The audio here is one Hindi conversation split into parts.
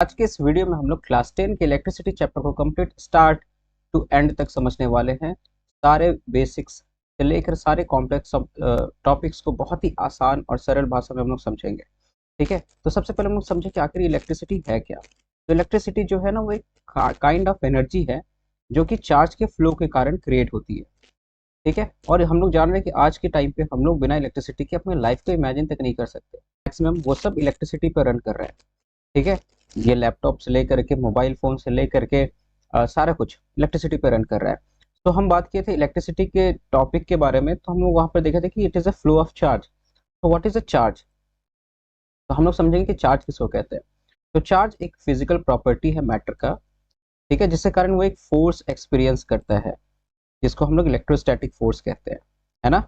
आज के इस वीडियो में हम लोग क्लास 10 के इलेक्ट्रिसिटी चैप्टर को कंप्लीट स्टार्ट टू एंड तक समझने वाले हैं। सारे बेसिक्स से लेकर सारे कॉम्प्लेक्स टॉपिक्स को बहुत ही आसान और सरल भाषा में हम लोग समझेंगे। ठीक है, तो सबसे पहले हम लोग समझें कि आखिर इलेक्ट्रिसिटी है क्या। तो इलेक्ट्रिसिटी जो है ना, वो एक काइंड ऑफ एनर्जी है जो कि चार्ज के फ्लो के कारण क्रिएट होती है। ठीक है, और हम लोग जान रहे हैं कि आज के टाइम पे हम लोग बिना इलेक्ट्रिसिटी के अपने लाइफ को इमेजिन तक नहीं कर सकते। मैक्सिमम वो सब इलेक्ट्रिसिटी पर रन कर रहे हैं। ठीक है, ये लैपटॉप से लेकर के मोबाइल फोन से लेकर के सारा कुछ इलेक्ट्रिसिटी पे रन कर रहा है। तो हम बात किए थे इलेक्ट्रिसिटी के टॉपिक के बारे में, तो हम लोग वहां पर देखे थे कि it is a flow of charge. तो व्हाट इज अ चार्ज? तो हम लोग समझेंगे कि चार्ज किसको कहते हैं। तो चार्ज एक फिजिकल प्रॉपर्टी है मैटर का, ठीक है, जिसके कारण वो एक फोर्स एक्सपीरियंस करता है, जिसको हम लोग इलेक्ट्रोस्टैटिक फोर्स कहते हैं, है ना।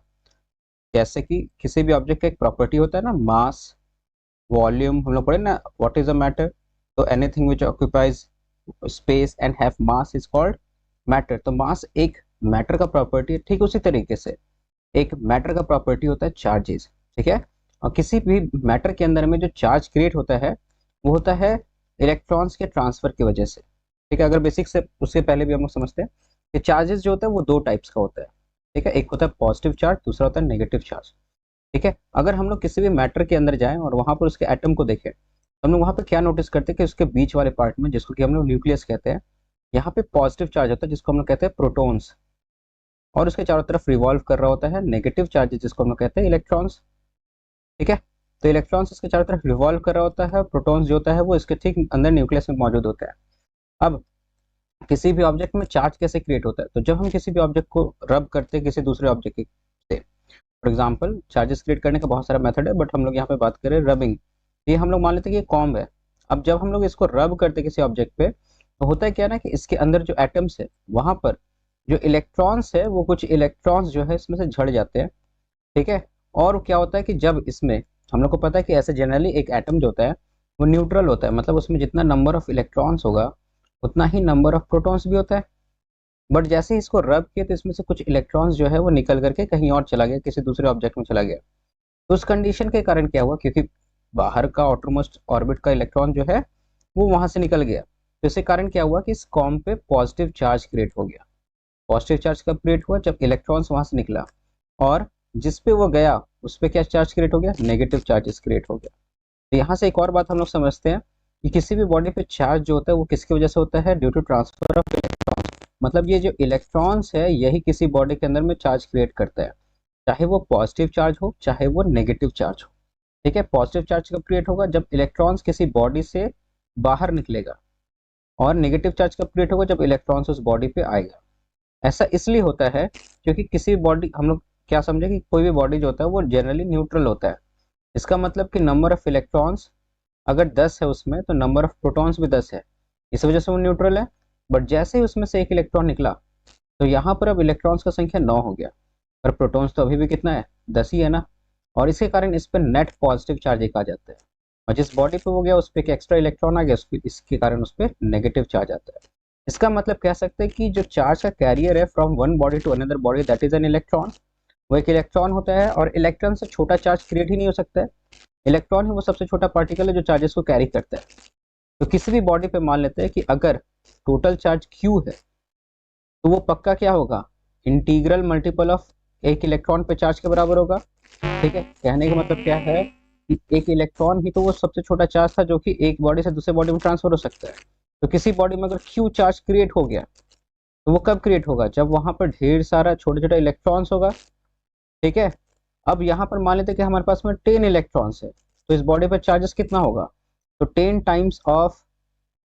जैसे कि किसी भी ऑब्जेक्ट का एक प्रॉपर्टी होता है ना, मास, वॉल्यूम, हम लोग पढ़े ना, व्हाट इज अ मैटर। तो anything which occupies space and have mass is called matter. तो मास एक मैटर का प्रॉपर्टी है। ठीक उसी तरीके से एक मैटर का प्रॉपर्टी होता है चार्जेस। ठीक है, और किसी भी मैटर के अंदर में जो चार्ज क्रिएट होता है वो होता है इलेक्ट्रॉन्स के ट्रांसफर की वजह से। ठीक है, अगर बेसिक से उससे पहले भी हम लोग समझते हैं कि चार्जेस जो होता है वो दो टाइप्स का होता है। ठीक है, एक होता है पॉजिटिव चार्ज, दूसरा होता है नेगेटिव चार्ज। ठीक है, अगर हम लोग किसी भी मैटर के अंदर जाएं और वहां पर उसके एटम को देखें तो हम लोग वहां पर क्या नोटिस करते हैं कि उसके बीच वाले पार्ट में, जिसको कि हम लोग न्यूक्लियस कहते हैं, यहाँ पे पॉजिटिव चार्ज होता है जिसको हम लोग कहते हैं प्रोटॉन्स, और उसके चारों तरफ रिवॉल्व कर रहा होता है नेगेटिव चार्ज जिसको हम लोग कहते हैं इलेक्ट्रॉन्स। ठीक है, तो इलेक्ट्रॉन्स इसके चारों तरफ रिवॉल्व कर रहा होता है, प्रोटॉन्स जो होता है वो इसके ठीक अंदर न्यूक्लियस में मौजूद होता है। अब किसी भी ऑब्जेक्ट में चार्ज कैसे क्रिएट होता है? तो जब हम किसी भी ऑब्जेक्ट को रब करते हैं किसी दूसरे ऑब्जेक्ट से, फॉर एग्जाम्पल चार्जेस क्रिएट करने का बहुत सारा मेथड है, बट हम लोग यहाँ पे बात करें रबिंग। ये हम लोग मान लेते हैं कि ये कॉम्ब है। अब जब हम लोग इसको रब करते हैं किसी ऑब्जेक्ट पे, तो होता है क्या ना कि इसके अंदर जो एटम्स है वहां पर जो इलेक्ट्रॉन्स है वो कुछ इलेक्ट्रॉन्स जो है इसमें से झड़ जाते हैं। ठीक है, और क्या होता है कि जब इसमें, हम लोग को पता है कि ऐसे जनरली एक एटम जो होता है वो न्यूट्रल होता है, मतलब उसमें जितना नंबर ऑफ इलेक्ट्रॉन्स होगा उतना ही नंबर ऑफ प्रोटॉन्स भी होता है। बट जैसे ही इसको रब किया तो इसमें से कुछ इलेक्ट्रॉन्स जो है वो निकल करके कहीं और चला गया, किसी दूसरे ऑब्जेक्ट में चला गया। तो उस कंडीशन के कारण क्या हुआ, क्योंकि बाहर का आउटरमोस्ट ऑर्बिट का इलेक्ट्रॉन जो है वो वहां से निकल गया, तो इसके कारण क्या हुआ कि इस कॉम्ब पे पॉजिटिव चार्ज क्रिएट हो गया। पॉजिटिव चार्ज कब क्रिएट हुआ? जब इलेक्ट्रॉन्स वहां से निकला, और जिस पे वो गया उस पे क्या चार्ज क्रिएट हो गया? नेगेटिव चार्जेस क्रिएट हो गया। तो यहाँ से एक और बात हम लोग समझते हैं कि किसी भी बॉडी पे चार्ज जो होता है वो किसकी वजह से होता है? Due to transfer of electrons. मतलब ये जो इलेक्ट्रॉन्स है यही किसी बॉडी के अंदर में चार्ज क्रिएट करता है, चाहे वो पॉजिटिव चार्ज हो चाहे वो नेगेटिव चार्ज हो। ठीक है, पॉजिटिव चार्ज कब क्रिएट होगा? जब इलेक्ट्रॉन्स किसी बॉडी से बाहर निकलेगा, और नेगेटिव चार्ज कब क्रिएट होगा? जब इलेक्ट्रॉन्स उस बॉडी पे आएगा। ऐसा इसलिए होता है क्योंकि किसी बॉडी, हम लोग क्या समझे कि कोई भी बॉडी जो होता है वो जनरली न्यूट्रल होता है। इसका मतलब कि नंबर ऑफ इलेक्ट्रॉन्स अगर 10 है उसमें, तो नंबर ऑफ प्रोटॉन्स भी 10 है, इस वजह से वो न्यूट्रल है। बट जैसे ही उसमें से एक इलेक्ट्रॉन निकला तो यहाँ पर अब इलेक्ट्रॉन्स का संख्या 9 हो गया, पर प्रोटॉन्स तो अभी भी कितना है? 10 ही है ना। और इसके कारण इस पर नेट पॉजिटिव चार्ज एक आ जाता है, और जिस बॉडी पे वो गया उस पर एक एक्स्ट्रा इलेक्ट्रॉन आ गया, इसके कारण उस पर नेगेटिव चार्ज आता है। इसका मतलब कह सकते हैं कि जो चार्ज का कैरियर है from one body to another body, that is an electron. वो एक इलेक्ट्रॉन होता है, और इलेक्ट्रॉन से छोटा चार्ज क्रिएट ही नहीं हो सकता है। इलेक्ट्रॉन ही वो सबसे छोटा पार्टिकल है जो चार्जेस को कैरी करता है। तो किसी भी बॉडी पे मान लेते हैं कि अगर टोटल चार्ज Q है तो वो पक्का क्या होगा? इंटीग्रल मल्टीपल ऑफ एक इलेक्ट्रॉन पे चार्ज के बराबर होगा। ठीक है, कहने का मतलब क्या है कि एक इलेक्ट्रॉन ही तो वो सबसे छोटा चार्ज था जो कि एक बॉडी से दूसरे बॉडी में ट्रांसफर हो सकता है। तो किसी बॉडी में अगर Q चार्ज क्रिएट हो गया तो वो कब क्रिएट होगा? जब वहां पर ढेर सारा छोटे छोटे इलेक्ट्रॉन्स होगा। ठीक है, अब यहाँ पर मान लेते हैं कि हमारे पास में 10 इलेक्ट्रॉन्स है, तो इस बॉडी पर चार्जेस कितना होगा? तो 10 टाइम्स ऑफ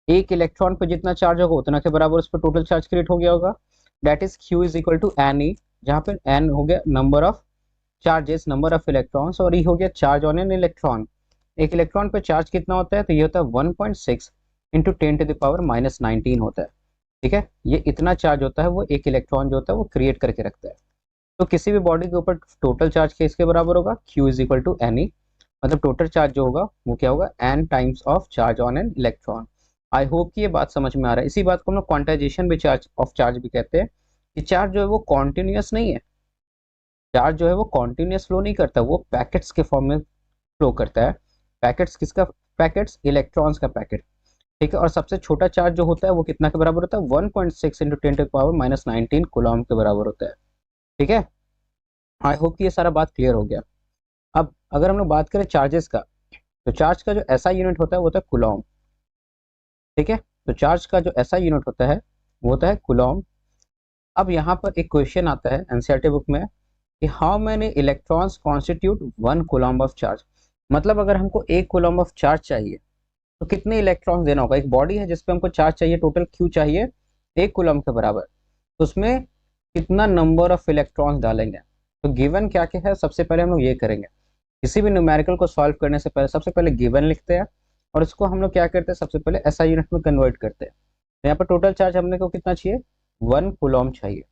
एक इलेक्ट्रॉन पे जितना चार्ज होगा उतना के बराबर उस पर टोटल चार्ज क्रिएट हो गया होगा। That is Q is equal to N E, जहाँ पे एन हो गया number of charges, number of electrons, और ई हो गया चार्ज ऑन एन इलेक्ट्रॉन। एक इलेक्ट्रॉन पे चार्ज कितना होता है? तो ये होता है 1.6 इंटू 10⁻⁻19 होता है। ठीक है, ये इतना चार्ज होता है वो एक इलेक्ट्रॉन जो होता है वो क्रिएट करके रखता है। तो किसी भी बॉडी के ऊपर टोटल चार्ज किसके बराबर होगा? Q is equal to N E, मतलब टोटल चार्ज जो होगा वो क्या होगा? N times of charge on an electron. I hope कि ये बात समझ में आ रहा है। इसी बात को हम लोग क्वांटाइजेशन भी चार्ज ऑफ चार्ज भी कहते हैं, कि चार्ज जो है वो कॉन्टिन्यूस नहीं है। चार्ज जो है वो कॉन्टिन्यूस फ्लो नहीं करता, वो पैकेट्स के फॉर्म में फ्लो करता है। पैकेट्स किसका? पैकेट्स इलेक्ट्रॉन्स का पैकेट। ठीक है, और सबसे छोटा चार्ज जो होता है वो कितना के बराबर होता है, 1.6 इंटू 10⁻⁻19 कूलॉम के बराबर होता है। ठीक है, आई होप कि ये सारा बात क्लियर हो गया। अब अगर हम लोग बात करें चार्जेस का, तो चार्ज का जो ऐसा यूनिट होता है वो होता है कूलॉम। ठीक है, तो चार्ज का जो ऐसा यूनिट होता है वो होता है कूलॉम। अब यहाँ पर एक क्वेश्चन आता है एनसीईआरटी बुक में कि how many electrons constitute 1 Coulomb of charge. मतलब अगर हमको 1 कूलॉम ऑफ चार्ज चाहिए तो कितने इलेक्ट्रॉन्स देना होगा। एक बॉडी है जिसपे हमको चार्ज चाहिए, टोटल क्यू चाहिए 1 कूलॉम के बराबर, तो उसमें कितना नंबर ऑफ इलेक्ट्रॉन्स डालेंगे। तो गिवन क्या क्या है, सबसे पहले हम लोग ये करेंगे, किसी भी न्यूमेरिकल को सॉल्व करने से पहले सबसे पहले गिवन लिखते हैं और इसको हम लोग क्या करते हैं, सबसे पहले एसआई यूनिट में कन्वर्ट करते हैं। तो यहाँ पर टोटल चार्ज हमने को कितना चाहिए, 1 कूलॉम चाहिए।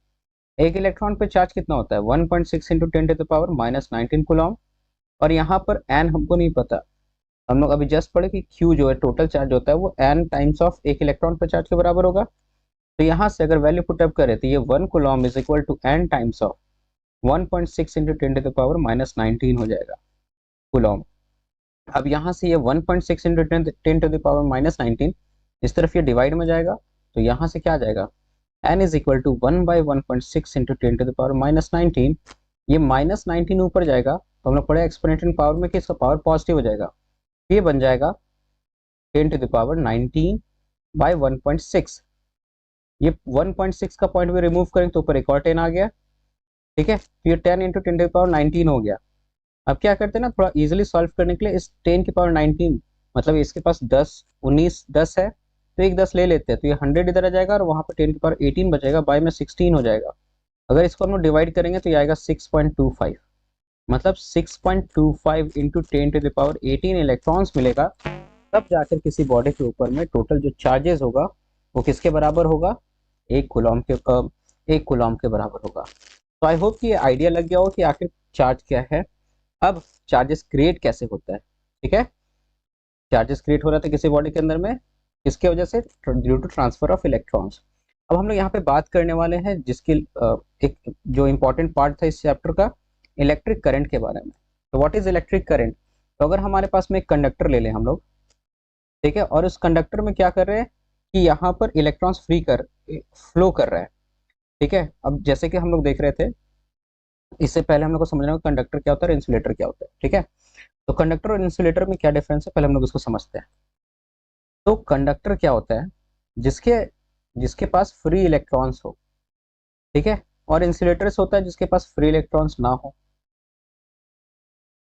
एक इलेक्ट्रॉन पे चार्ज कितना होता है, 1.6 इंटू 10⁻⁻19 कूलॉम। और यहाँ पर एन हमको नहीं पता, हम लोग अभी जस्ट पढ़े कि क्यू जो है टोटल चार्ज होता है वो एन टाइम्स ऑफ एक इलेक्ट्रॉन पर चार्ज के बराबर होगा। तो यहाँ से अगर वैल्यू पुटअप करें तो ये 1 coulomb is equal to N times of 1.6 into 10⁻⁻19 हो जाएगा कूलॉम। अब यहाँ से ये 1.6 इंटू 10⁻⁻19 इस तरफ ये डिवाइड में जाएगा, तो यहाँ से क्या आ जाएगा, n is equal to 1/1.6 into 10⁻⁻19। ये -19 ऊपर जाएगा तो हम लोग पढ़े एक्सपोनेंशियल पावर में कि इसका पावर पॉजिटिव हो जाएगा, ये बन जाएगा 10⁻19/1.6। ये 1.6 का पॉइंट भी रिमूव करेंगे तो ऊपर एक और 10 आ गया। ठीक है, तो ये 10 इंटू 10⁻19 हो गया। अब क्या करते हैं ना, थोड़ा इजीली सॉल्व करने के लिए इस 10⁻19 मतलब इसके पास 10 है तो एक 10 ले लेते हैं, तो ये 100 इधर आ जाएगा और वहाँ पर 10⁻18 बचेगा, बाय में 16 हो जाएगा। अगर इसको हम लोग डिवाइड करेंगे तो ये आएगा 6.25, मतलब 6.25 इंटू 10⁻18 इलेक्ट्रॉन्स मिलेगा। तब जाकर किसी बॉडी के ऊपर में टोटल जो चार्जेस होगा वो किसके बराबर होगा, 1 कूलॉम के बराबर होगा। तो आई होप कि ये आइडिया लग गया हो कि आखिर चार्ज क्या है। अब चार्जेस क्रिएट कैसे होता है। ठीक है, चार्जेस क्रिएट हो रहा था किसी बॉडी के अंदर में किसके वजह से, due to transfer of electrons. अब हम लोग यहाँ पे बात करने वाले हैं जिसकी एक जो इम्पोर्टेंट पार्ट था इस चैप्टर का, इलेक्ट्रिक करंट के बारे में। तो व्हाट इज इलेक्ट्रिक करंट। तो अगर हमारे पास में एक कंडक्टर ले लें हम लोग, ठीक है, और उस कंडक्टर में क्या कर रहे हैं कि यहाँ पर इलेक्ट्रॉन्स फ्लो कर रहा है। ठीक है, अब जैसे कि हम लोग देख रहे थे, इससे पहले हम लोग को समझना होगा कंडक्टर क्या होता है और इंसुलेटर क्या होता है। ठीक है, तो कंडक्टर और इंसुलेटर में क्या डिफरेंस है, पहले हम लोग इसको समझते हैं। तो कंडक्टर क्या होता है, जिसके जिसके पास फ्री इलेक्ट्रॉन्स हो। ठीक है, और इंसुलेटर्स होता है जिसके पास फ्री इलेक्ट्रॉन्स ना हो,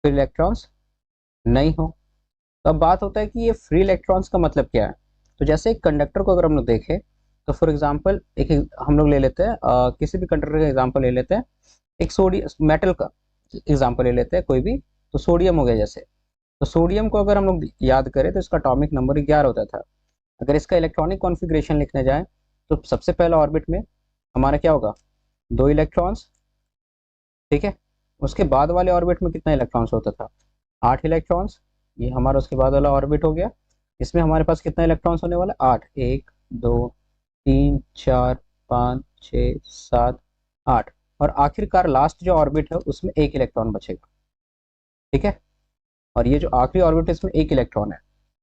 फ्री इलेक्ट्रॉन्स नहीं हो। तो अब बात होता है कि ये फ्री इलेक्ट्रॉन्स का मतलब क्या है। तो जैसे एक कंडक्टर को अगर हम लोग देखें तो फॉर एग्जांपल एक हम लोग ले लेते हैं किसी भी कंडक्टर का एग्जांपल ले लेते हैं, एक सोडियम मेटल का एग्जांपल ले लेते हैं कोई भी। तो सोडियम हो गया जैसे, तो सोडियम को अगर हम लोग याद करें तो इसका एटॉमिक नंबर 11 होता था। अगर इसका इलेक्ट्रॉनिक कॉन्फ़िगरेशन लिखने जाए तो सबसे पहला ऑर्बिट में हमारा क्या होगा, 2 इलेक्ट्रॉन्स। ठीक है, उसके बाद वाले ऑर्बिट में कितना इलेक्ट्रॉन्स होता था, 8 इलेक्ट्रॉन्स। ये हमारा उसके बाद वाला ऑर्बिट हो गया, इसमें हमारे पास कितना इलेक्ट्रॉन्स होने वाला, 8, 1 2 3 4 5 6 7 8। और आखिरकार लास्ट जो ऑर्बिट है उसमें 1 इलेक्ट्रॉन बचेगा। ठीक है, और ये जो आखिरी ऑर्बिट है इसमें 1 इलेक्ट्रॉन है।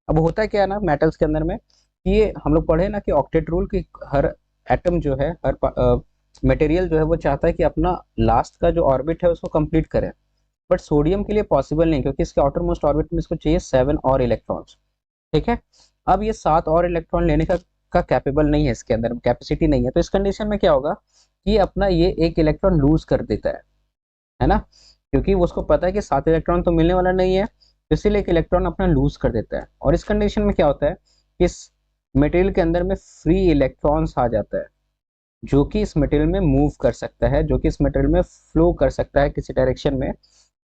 अब होता है क्या है ना मेटल्स के अंदर में कि ये हम लोग पढ़े ना कि ऑक्टेट रूल की हर एटम जो है, हर मटेरियल जो है वो चाहता है कि अपना लास्ट का जो ऑर्बिट है उसको कंप्लीट करे। बट सोडियम के लिए पॉसिबल नहीं, क्योंकि इसके आउटर मोस्ट ऑर्बिट में इसको चाहिए 7 और इलेक्ट्रॉन्स। ठीक है, अब ये 7 और इलेक्ट्रॉन लेने का कैपेबल नहीं है, इसके अंदर कैपेसिटी नहीं है। तो इस कंडीशन में क्या होगा कि अपना ये 1 इलेक्ट्रॉन लूज कर देता है ना, क्योंकि वो उसको पता है कि 7 इलेक्ट्रॉन तो मिलने वाला नहीं है, तो इसीलिए एक इलेक्ट्रॉन अपना लूज कर देता है। और इस कंडीशन में क्या होता है कि इस मटेरियल के अंदर में फ्री इलेक्ट्रॉन्स आ जाता है, जो कि इस मटेरियल में मूव कर सकता है, जो कि इस मटेरियल में फ्लो कर सकता है किसी डायरेक्शन में।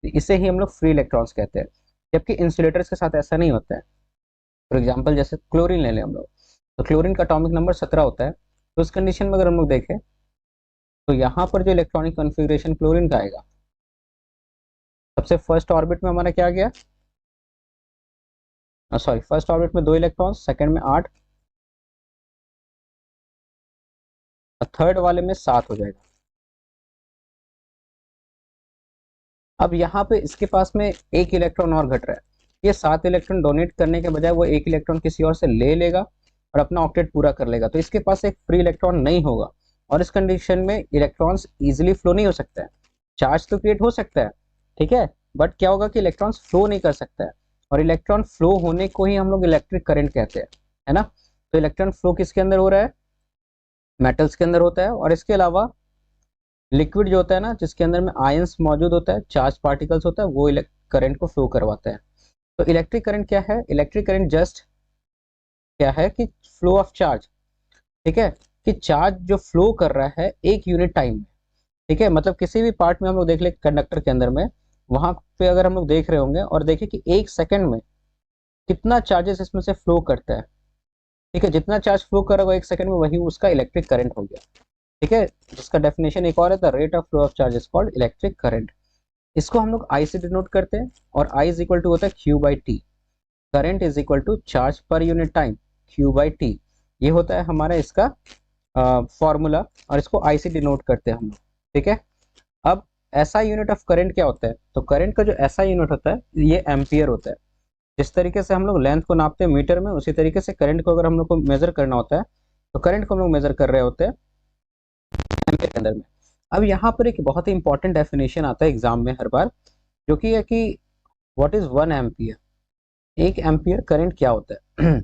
इसे ही हम लोग फ्री इलेक्ट्रॉन्स कहते हैं। जबकि इंसुलेटर्स के साथ ऐसा नहीं होता है। फॉर एग्जाम्पल जैसे क्लोरीन ले लें हम लोग, तो क्लोरीन का एटॉमिक नंबर 17 होता है। तो उस कंडीशन में अगर हम लोग देखें तो यहाँ पर जो इलेक्ट्रॉनिक कॉन्फ़िगरेशन क्लोरीन का आएगा, सबसे फर्स्ट ऑर्बिट में हमारा क्या आ गया, सॉरी फर्स्ट ऑर्बिट में 2 इलेक्ट्रॉन, सेकंड में 8, और थर्ड वाले में 7 हो जाएगा। अब यहाँ पे इसके पास में 1 इलेक्ट्रॉन और घट रहा है, ये 7 इलेक्ट्रॉन डोनेट करने के बजाय वो 1 इलेक्ट्रॉन किसी और से ले लेगा और अपना ऑक्टेट पूरा कर लेगा, तो इसके पास एक फ्री इलेक्ट्रॉन नहीं होगा। और इस कंडीशन में इलेक्ट्रॉन्स इजीली फ्लो नहीं हो सकता है। चार्ज तो क्रिएट हो सकता है, ठीक है, बट क्या होगा कि इलेक्ट्रॉन्स फ्लो नहीं कर सकता है। और इलेक्ट्रॉन फ्लो होने को ही हम लोग इलेक्ट्रिक करंट कहते हैं, है ना। तो इलेक्ट्रॉन फ्लो किसके अंदर हो रहा है? मेटल्स के अंदर होता है। और इसके अलावा लिक्विड जो होता है ना, जिसके अंदर में आयंस मौजूद होता है, चार्ज पार्टिकल्स होता है, वो करंट को फ्लो करवाता है। तो इलेक्ट्रिक करंट क्या है? इलेक्ट्रिक करंट जस्ट क्या है कि फ्लो ऑफ चार्ज, ठीक है, कि चार्ज जो फ्लो कर रहा है एक यूनिट टाइम में, ठीक है। मतलब किसी भी पार्ट में हम लोग देख ले कंडक्टर के अंदर में, वहां पे अगर हम लोग देख रहे होंगे और देखें कि 1 सेकंड में कितना चार्जेस इसमें से फ्लो करता है, ठीक है, जितना चार्ज फ्लो कर रहा है 1 सेकंड में, वही उसका इलेक्ट्रिक करंट हो गया, ठीक है। जिसका डेफिनेशन एक और है, the rate of flow of charge is called electric current. इसको हम लोग आई से डिनोट करते हैं, और आई इज इक्वल टू होता है Q by T. Current is equal to charge per unit time, Q by T. ये होता है हमारा इसका फॉर्मूला, और इसको आई से डिनोट करते हैं हम लोग, ठीक है। अब ऐसा यूनिट ऑफ करंट क्या होता है? तो करंट का जो ऐसा यूनिट होता है ये एम्पियर होता है। जिस तरीके से हम लोग लेंथ को नापते हैं मीटर में, उसी तरीके से करंट को अगर हम लोग को मेजर करना होता है, तो करंट को हम लोग मेजर कर रहे होते हैं एम्पियर के अंदर में। अब यहाँ पर एक बहुत ही इंपॉर्टेंट डेफिनेशन आता है एग्जाम में हर बार, जो कि है कि what is 1 ampere. 1 ampere current क्या होता है?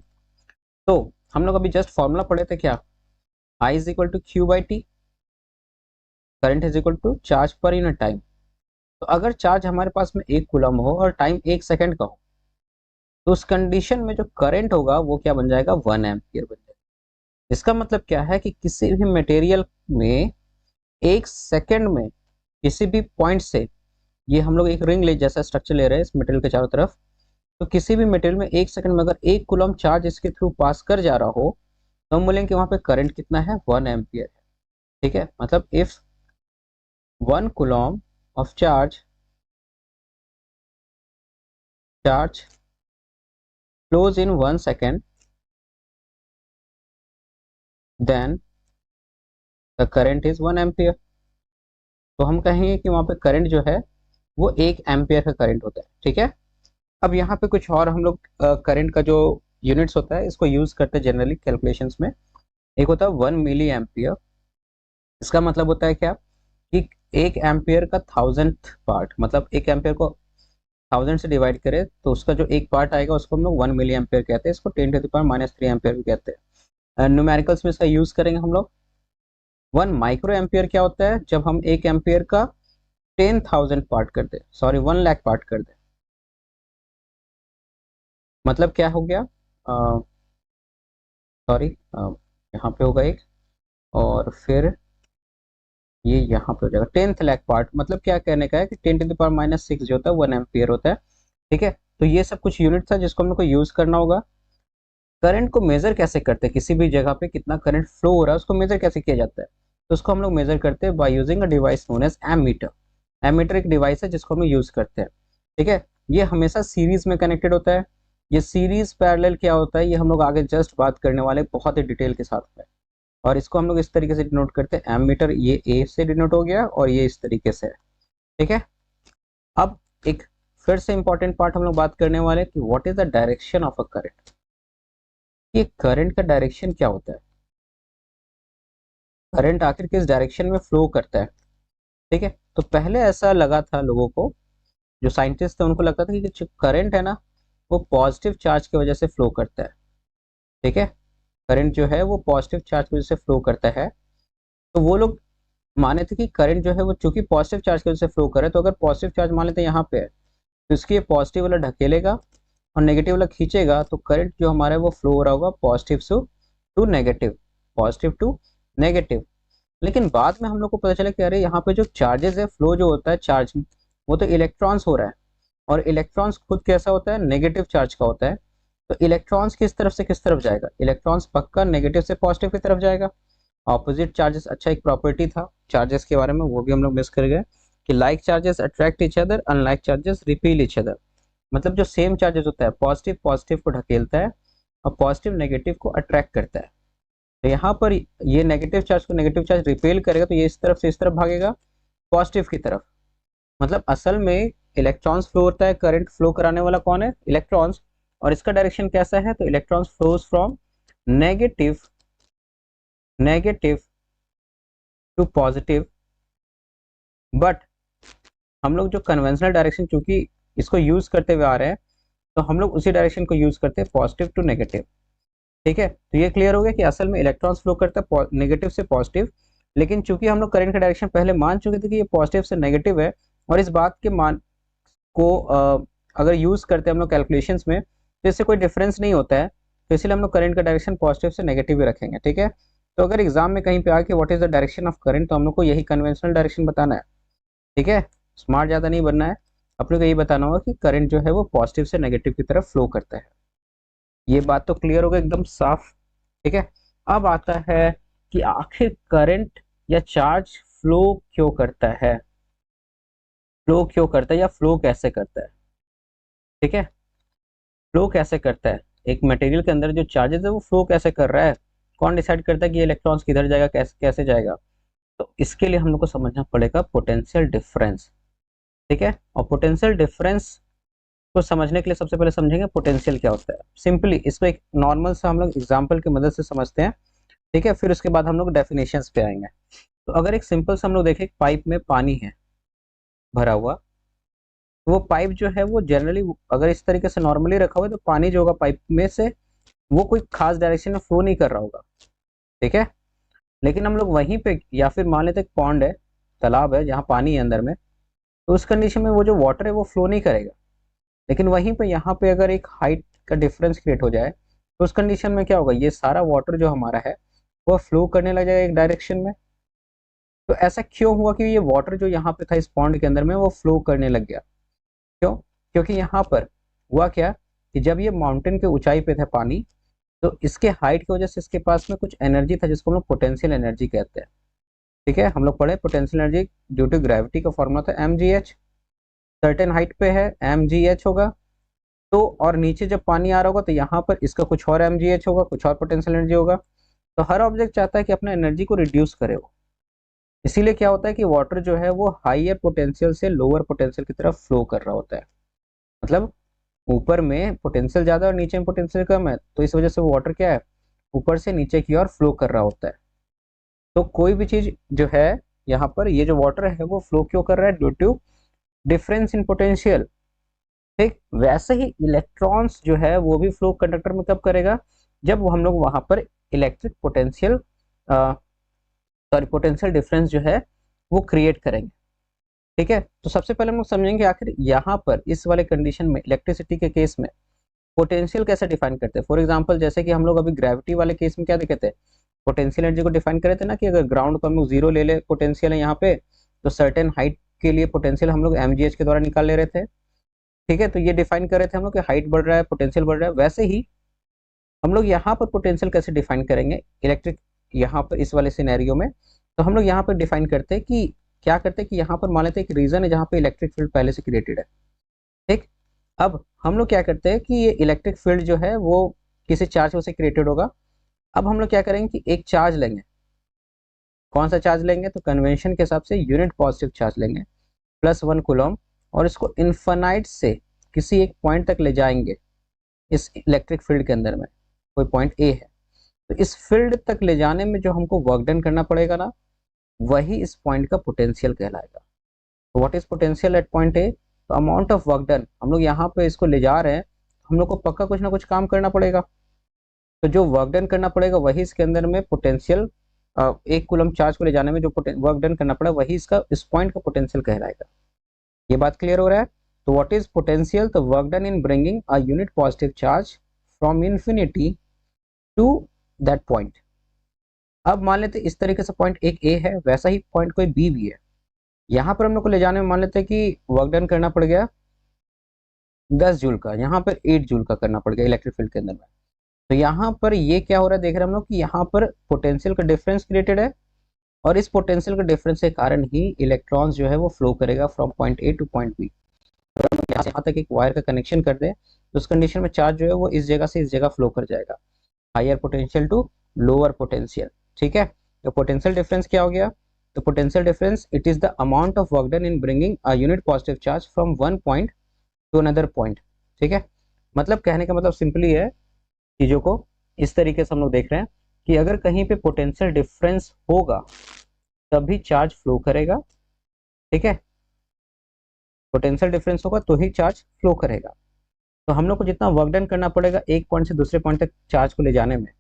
तो हम लोग अभी जस्ट फॉर्मूला पढ़े थे क्या, I is equal to Q by T, current is equal to charge per unit time. तो अगर चार्ज हमारे पास में 1 कूलम हो और टाइम 1 सेकंड का हो, तो उस कंडीशन में जो करंट होगा वो क्या बन जाएगा? 1 एम्पियर बन जाएगा। इसका मतलब क्या है कि किसी भी मटेरियल में 1 सेकंड में किसी भी पॉइंट से, ये हम लोग एक रिंग ले जैसा स्ट्रक्चर ले रहे हैं इस मटेरियल के चारों तरफ, तो किसी भी मटेरियल में 1 सेकंड में अगर 1 कूलम चार्ज इसके थ्रू पास कर जा रहा हो, तो हम बोलेंगे कि वहां पे करंट कितना है? 1 एम्पियर है, ठीक है। मतलब if 1 coulomb of charge flows in 1 second, then the current is 1 ampere. तो हम कहेंगे कि वहां पे करंट जो है वो 1 एम्पियर का करंट होता है, ठीक है। अब यहाँ पे कुछ और हम लोग करंट का जो यूनिट्स होता है इसको यूज करते हैं जनरली कैलकुलेशंस में। एक होता है 1 मिली एम्पियर। इसका मतलब होता है क्या कि 1 एम्पियर का 1000th पार्ट, मतलब 1 एम्पियर को 1000 से डिवाइड करें तो उसका जो एक पार्ट आएगा उसको हम लोग 1 मिली एम्पियर कहते हैं। इसको 10⁻³ भी कहते हैं। न्यूमेरिकल्स में इसका यूज करेंगे हम लोग। 1 माइक्रो एम्पियर क्या होता है? जब हम 1 एम्पियर का 10,000 पार्ट कर दे, सॉरी 1 लाख पार्ट कर दे। मतलब क्या हो गया, सॉरी, यहाँ पे होगा एक, और फिर ये यहाँ पे हो जाएगा 10th लाख पार्ट। मतलब क्या कहने का है कि 10⁻⁻6 जो होता है 1 एम्पियर होता है, ठीक है। तो ये सब कुछ यूनिट था जिसको हम लोग को यूज करना होगा। करंट को मेजर कैसे करते हैं? किसी भी जगह पे कितना करंट फ्लो हो रहा है उसको मेजर कैसे किया जाता है? तो उसको हम लोग मेजर करते हैं by using a device known as ammeter. Ammeter एक डिवाइस है जिसको हम यूज करते हैं, ठीक है। ये हमेशा सीरीज में कनेक्टेड होता है। ये सीरीज पैरेलल क्या होता है ये हम लोग आगे जस्ट बात करने वाले बहुत ही डिटेल के साथ में। और इसको हम लोग इस तरीके से डिनोट करते हैं, एमीटर ये ए से डिनोट हो गया और ये इस तरीके से है, ठीक है। अब एक फिर से इंपॉर्टेंट पार्ट हम लोग बात करने वाले कि what is the direction of a current. ये करंट का डायरेक्शन क्या होता है? करंट आखिर किस डायरेक्शन में फ्लो करता है, ठीक है। तो पहले ऐसा लगा था लोगों को, जो साइंटिस्ट थे उनको लगता था कि जो करंट है ना वो पॉजिटिव चार्ज की वजह से फ्लो करता है, ठीक है। करंट जो है वो पॉजिटिव चार्ज की वजह से फ्लो करता है। तो वो लोग माने थे कि करंट जो है वो चूंकि पॉजिटिव चार्ज की वजह से फ्लो करे, तो अगर पॉजिटिव चार्ज मान लेते हैं यहाँ पे है, तो इसकी पॉजिटिव वाला ढकेलेगा और नेगेटिव वाला खींचेगा, तो करंट जो हमारा है वो फ्लो हो रहा होगा positive to negative, positive to negative. लेकिन बाद में हम लोग को पता चला कि अरे यहाँ पे जो चार्जेस है, फ्लो जो होता है चार्ज, वो तो इलेक्ट्रॉन्स हो रहा है, और इलेक्ट्रॉन्स खुद कैसा होता है? नेगेटिव चार्ज का होता है। तो इलेक्ट्रॉन्स किस तरफ से किस तरफ जाएगा? इलेक्ट्रॉन्स पक्का नेगेटिव से पॉजिटिव की तरफ जाएगा। ऑपोजिट चार्जेस, अच्छा एक प्रॉपर्टी था चार्जेस के बारे में, वो भी हम लोग मिस कर गए कि like charges attract each other, unlike charges repeal each other. मतलब जो सेम चार्जेस होता है, पॉजिटिव पॉजिटिव को ढकेलता है और पॉजिटिव नेगेटिव को अट्रैक्ट करता है। तो यहाँ पर ये नेगेटिव चार्ज को नेगेटिव चार्ज रिपेल करेगा, तो ये इस तरफ से इस तरफ भागेगा पॉजिटिव की तरफ। मतलब असल में इलेक्ट्रॉन्स फ्लो होता है, करंट फ्लो कराने वाला कौन है, इलेक्ट्रॉन्स, और इसका डायरेक्शन कैसा है, तो electrons flows from negative negative to positive. But हम लोग जो कन्वेंशनल डायरेक्शन चूंकि इसको यूज करते हुए आ रहे हैं, तो हम लोग उसी डायरेक्शन को यूज करते हैं, पॉजिटिव टू नेगेटिव। ठीक है, तो ये क्लियर हो गया कि असल में इलेक्ट्रॉन्स फ्लो करता है नेगेटिव से पॉजिटिव, लेकिन चूंकि हम लोग करंट का डायरेक्शन पहले मान चुके थे कि ये पॉजिटिव से नेगेटिव है, और इस बात के मान को अगर यूज करते हैं हम लोग कैलकुलेशंस में, तो इससे कोई डिफरेंस नहीं होता है, तो इसलिए हम लोग करंट का डायरेक्शन पॉजिटिव से नेगेटिव ही रखेंगे। ठीक है, तो अगर एग्जाम में कहीं पे आ कि what is the direction of current, तो हम लोग को यही कन्वेंशनल डायरेक्शन बताना है। ठीक है, स्मार्ट ज़्यादा नहीं बनना है, अपने को यही बताना होगा कि करंट जो है वो पॉजिटिव से नेगेटिव की तरफ फ्लो करता है। ये बात तो क्लियर होगा एकदम साफ। ठीक है, अब आता है कि आखिर करंट या चार्ज फ्लो क्यों करता है, फ्लो क्यों करता है या फ्लो कैसे करता है। ठीक है, फ्लो कैसे करता है, एक मटेरियल के अंदर जो चार्जेस है वो फ्लो कैसे कर रहा है, कौन डिसाइड करता है कि ये इलेक्ट्रॉन्स किधर जाएगा, कैसे कैसे जाएगा, तो इसके लिए हम लोग को समझना पड़ेगा पोटेंशियल डिफरेंस। ठीक है, और पोटेंशियल डिफरेंस को समझने के लिए सबसे पहले समझेंगे पोटेंशियल क्या होता है। सिंपली इसको एक नॉर्मल सा हम लोग एग्जांपल की मदद से समझते हैं। ठीक है, फिर उसके बाद हम लोग डेफिनेशंस पे आएंगे। तो अगर एक सिंपल सा हम लोग देखें, पाइप में पानी है भरा हुआ, तो वो पाइप जो है वो जनरली अगर इस तरीके से नॉर्मली रखा हुआ है, तो पानी जो होगा पाइप में से वो कोई खास डायरेक्शन में फ्लो नहीं कर रहा होगा। ठीक है, लेकिन हम लोग वहीं पे या फिर मान लेते एक पॉन्ड है, तालाब है जहाँ पानी है अंदर में, तो उस कंडीशन में वो जो वाटर है वो फ्लो नहीं करेगा। लेकिन वहीं पे यहाँ पे अगर एक हाइट का डिफरेंस क्रिएट हो जाए, तो उस कंडीशन में क्या होगा, ये सारा वाटर जो हमारा है वो फ्लो करने लग जाएगा एक डायरेक्शन में। तो ऐसा क्यों हुआ कि ये वाटर जो यहाँ पे था इस पॉन्ड के अंदर में वो फ्लो करने लग गया, क्यों, क्योंकि यहाँ पर हुआ क्या कि जब ये माउंटेन के ऊंचाई पे था पानी, तो इसके हाइट की वजह से इसके पास में कुछ एनर्जी था जिसको हम लोग पोटेंशियल एनर्जी कहते हैं। ठीक है, हम लोग पढ़े potential energy due to gravity का फॉर्मूला था mgh, सर्टेन हाइट पे है mgh होगा, तो और नीचे जब पानी आ रहा होगा तो यहाँ पर इसका कुछ और mgh होगा, कुछ और पोटेंशियल एनर्जी होगा। तो हर ऑब्जेक्ट चाहता है कि अपना एनर्जी को रिड्यूस करे वो, इसीलिए क्या होता है कि वाटर जो है वो हाइयर पोटेंशियल से लोअर पोटेंशियल की तरफ फ्लो कर रहा होता है। मतलब ऊपर में पोटेंशियल ज्यादा और नीचे में पोटेंशियल कम है, तो इस वजह से वो वाटर क्या है, ऊपर से नीचे की ओर फ्लो कर रहा होता है। तो कोई भी चीज जो है यहाँ पर, ये जो वाटर है वो फ्लो क्यों कर रहा है, due to difference in potential. ठीक, वैसे ही इलेक्ट्रॉन्स जो है वो भी फ्लो कंडक्टर में कब करेगा, जब हम लोग वहां पर electric potential sorry potential difference जो है वो क्रिएट करेंगे। ठीक है, तो सबसे पहले हम लोग समझेंगे आखिर यहाँ पर इस वाले कंडीशन में इलेक्ट्रिसिटी के केस में पोटेंशियल कैसे डिफाइन करते हैं। फॉर एग्जांपल जैसे कि हम लोग अभी ग्रेविटी वाले केस में क्या देखे थे, पोटेंशियल एनर्जी को डिफाइन करे थे ना, कि अगर ग्राउंड को हम लोग जीरो ले ले पोटेंशियल है यहाँ पे, तो सर्टेन हाइट के लिए पोटेंशियल हम लोग mgh के द्वारा निकाल ले रहे थे। ठीक है, तो ये डिफाइन कर रहे थे हम लोग कि हाइट बढ़ रहा है पोटेंशियल बढ़ रहा है। वैसे ही हम लोग यहाँ पर पोटेंशियल कैसे डिफाइन करेंगे इलेक्ट्रिक, यहाँ पर इस वाले सिनेरियो में, तो हम लोग यहाँ पर डिफाइन करते हैं कि क्या करते हैं कि यहाँ पर मान लेते हैं एक रीजन है जहाँ पे इलेक्ट्रिक फील्ड पहले से क्रिएटेड है। ठीक, अब हम लोग क्या करते हैं कि ये इलेक्ट्रिक फील्ड जो है वो किसी चार्ज से क्रिएटेड होगा। अब हम लोग क्या करेंगे कि एक चार्ज लेंगे, कौन सा चार्ज लेंगे, तो कन्वेंशन के हिसाब से यूनिट पॉजिटिव चार्ज लेंगे +1 कूलम, और इसको इन्फिनाइट से किसी एक पॉइंट तक ले जाएंगे इस इलेक्ट्रिक फील्ड के अंदर में, कोई पॉइंट ए है, तो इस फील्ड तक ले जाने में जो हमको वर्क डन करना पड़ेगा ना, वही इस पॉइंट का पोटेंशियल कहलाएगा। तो what is potential at point A, तो अमाउंट ऑफ वर्क डन, हम लोग यहाँ पे इसको ले जा रहे हैं, हम लोग को पक्का कुछ ना कुछ काम करना पड़ेगा, तो जो वर्क डन करना पड़ेगा वही इसके अंदर में पोटेंशियल, 1 कूलम चार्ज को ले जाने में जो वर्क डन करना पड़ेगा वही इसका इस पॉइंट का पोटेंशियल कहलाएगा। ये बात क्लियर हो रहा है। तो व्हाट इज पोटेंशियल, तो work done in bringing a unit positive charge from infinity to that point. अब मान लेते इस तरीके से पॉइंट एक ए है, वैसा ही पॉइंट कोई बी भी है, यहाँ पर हम लोग को ले जाने में मान लेते हैं कि वर्क डन करना पड़ गया 10 जूल का, यहाँ पर 8 जूल का करना पड़ गया इलेक्ट्रिक फील्ड के अंदर में। तो यहाँ पर ये क्या हो रहा है, देख रहे हैं हम लोग कि यहाँ पर पोटेंशियल का डिफरेंस क्रिएटेड है, और इस पोटेंशियल का डिफरेंस के कारण ही इलेक्ट्रॉन्स जो है वो फ्लो करेगा from point A to point B. यहाँ से यहाँ तक एक वायर का कनेक्शन कर दे, तो उस कंडीशन में चार्ज जो है वो इस जगह से इस जगह फ्लो कर जाएगा, higher potential to lower potential. ठीक है, तो पोटेंशियल डिफरेंस क्या हो गया, तो potential difference it is the amount of work done in bringing a unit positive charge from one point to another point. ठीक है, मतलब कहने का मतलब सिंपली है, चीजों को इस तरीके से हम लोग देख रहे हैं कि अगर कहीं पे पोटेंशियल डिफरेंस होगा तभी चार्ज फ्लो करेगा। ठीक है, पोटेंशियल डिफरेंस होगा तो ही चार्ज फ्लो करेगा। तो हम लोग को जितना वर्क डन करना पड़ेगा एक पॉइंट से दूसरे पॉइंट तक चार्ज को ले जाने में।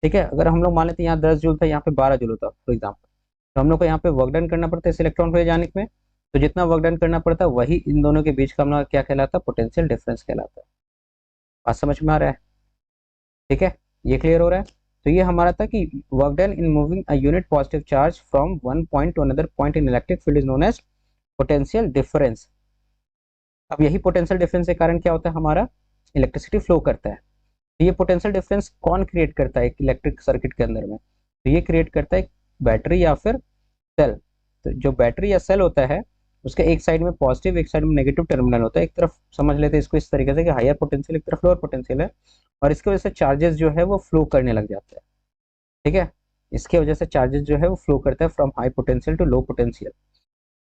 ठीक है, अगर हम लोग मान लेते हैं यहाँ 10 जूल था, यहाँ पे 12 जूल होता फॉर एग्जाम्पल, तो हम लोग को यहाँ पे वर्क डन करना पड़ता है इस इलेक्ट्रॉन को ले जाने में। तो जितना वर्क डन करना पड़ता है वही इन दोनों के बीच का हम लोग क्या कहलाता है, पोटेंशियल डिफरेंस कहलाता है। बात समझ में आ रहा है? ठीक है, ये क्लियर हो रहा है? तो ये हमारा था कि work done in moving a unit positive charge from one point to another point in electric field is known as potential difference. अब यही पोटेंशियल डिफरेंस के कारण क्या होता है, हमारा इलेक्ट्रिसिटी फ्लो करता है। तो ये पोटेंशियल डिफरेंस कौन क्रिएट करता है एक इलेक्ट्रिक सर्किट के अंदर में? तो ये क्रिएट करता है बैटरी या फिर सेल। तो जो बैटरी या सेल होता है उसके एक साइड में पॉजिटिव एक साइड में नेगेटिव टर्मिनल होता है। एक तरफ समझ लेते हैं इसको इस तरीके से कि हायर पोटेंशियल, एक तरफ लोअर पोटेंशियल है, और इसकी वजह से चार्जेस जो है वो फ्लो करने लग जाते हैं। ठीक है, इसकी वजह से चार्जेस जो है वो फ्लो करता है from high potential to low potential.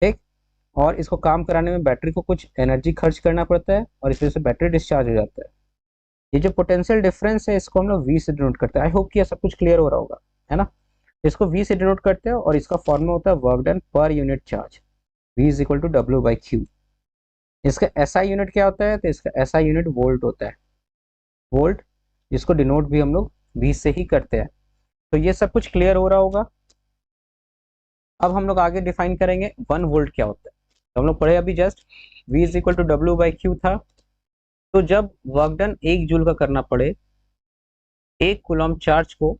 ठीक, और इसको काम कराने में बैटरी को कुछ एनर्जी खर्च करना पड़ता है और इस वजह से बैटरी डिस्चार्ज हो जाता है। ये जो पोटेंशियल डिफरेंस है इसको हम लोग वी से डिनोट करते हैं। आई होप कि ये सब कुछ क्लियर हो रहा होगा, है ना? इसको वी से डिनोट करते हैं और इसका फॉर्मूला होता है work done per unit charge, V is equal to W by Q. इसका एसआई यूनिट क्या होता है? तो इसका एसआई यूनिट वोल्ट होता है, वोल्ट, जिसको डिनोट भी हम लोग V से ही करते हैं। तो ये सब कुछ क्लियर हो रहा होगा। अब हम लोग आगे डिफाइन करेंगे 1 वोल्ट क्या होता है। तो हम लोग पढ़े अभी just V is equal to W by Q था। तो जब वर्क डन 1 जूल का करना पड़े 1 कूलम चार्ज को